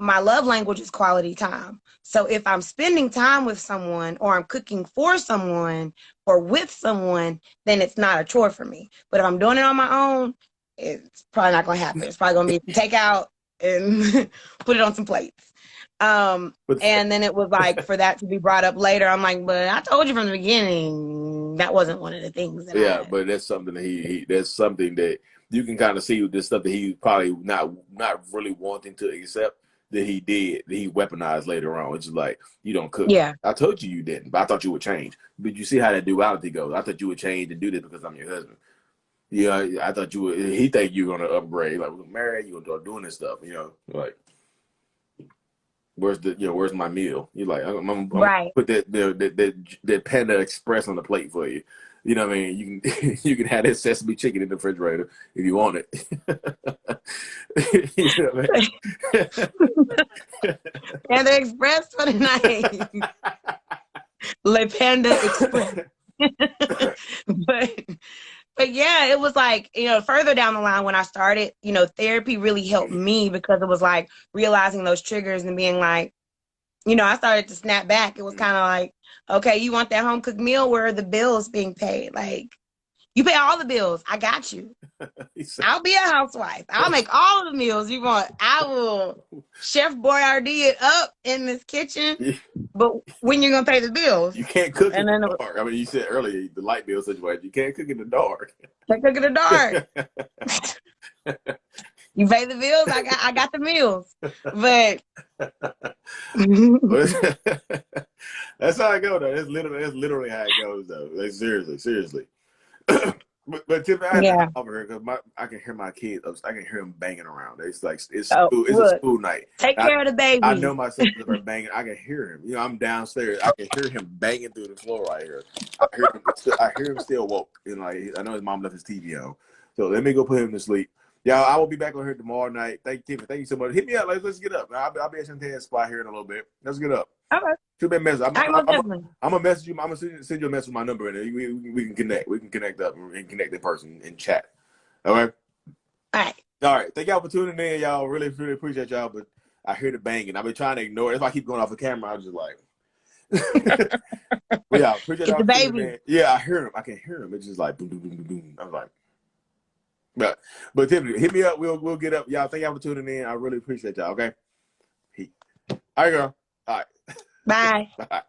my love language is quality time. So if I'm spending time with someone, or I'm cooking for someone or with someone, then it's not a chore for me. But if I'm doing it on my own, it's probably not going to happen. It's probably going to be take out and put it on some plates. And then it was like, for that to be brought up later, I'm like, but I told you from the beginning that wasn't one of the things that but that's something that that's something that you can kind of see with this stuff that he probably not really wanting to accept that he did, that he weaponized later on. It's just like, you don't cook. Yeah. I told you didn't, but I thought you would change. But you see how that duality goes. I thought you would change and do this because I'm your husband. Yeah, I thought you would. He think you're gonna upgrade. Like, we're married, you're gonna start doing this stuff. Like, where's my meal? You're like, I'm right. put that Panda Express on the plate for you. You know what I mean? You can you can have that sesame chicken in the refrigerator if you want it. You know what I mean? Panda Express for the night. Le Panda Express. but but yeah, it was like, further down the line when I started, therapy really helped me because it was like realizing those triggers and being like, I started to snap back. It was kind of like, okay, you want that home cooked meal? Where are the bills being paid? Like, you pay all the bills. I got you. I'll be a housewife. I'll make all of the meals you want. I will Chef Boyardee it up in this kitchen. But when you're going to pay the bills? You can't cook in And then the dark. I mean, you said earlier, the light bill situation. You can't cook in the dark. Can't cook in the dark. You pay the bills, I got the meals. But that's how it goes, though. That's literally how it goes, though. Like, seriously. But Tiffany, I had to hop over here because I can hear my kids. I can hear them banging around. It's like it's a school night. Take care of the baby. I know my sisters are banging. I can hear him. I'm downstairs. I can hear him banging through the floor right here. I hear him still woke. Like, I know his mom left his TV on. So let me go put him to sleep. Y'all, I will be back on here tomorrow night. Thank you, Tiffany. Thank you so much. Hit me up. Let's get up. I'll be at Shantae's spot here in a little bit. Let's get up. Okay. Shoot me a message. I'm definitely. gonna message you. I'm gonna send you a message with my number, and we can connect. We can connect up and connect in person and chat. All right. All right. Thank y'all for tuning in, y'all. Really appreciate y'all. But I hear the banging. I've been trying to ignore it. If I keep going off the camera, I was just like, but yeah, appreciate y'all. The baby. Yeah, I hear him. I can hear him. It's just like boom, boom, boom, boom, boom. I was like, but Tiffany, hit me up. We'll get up, y'all. Thank y'all for tuning in. I really appreciate y'all. Okay. All right, girl. All right. Bye. Bye.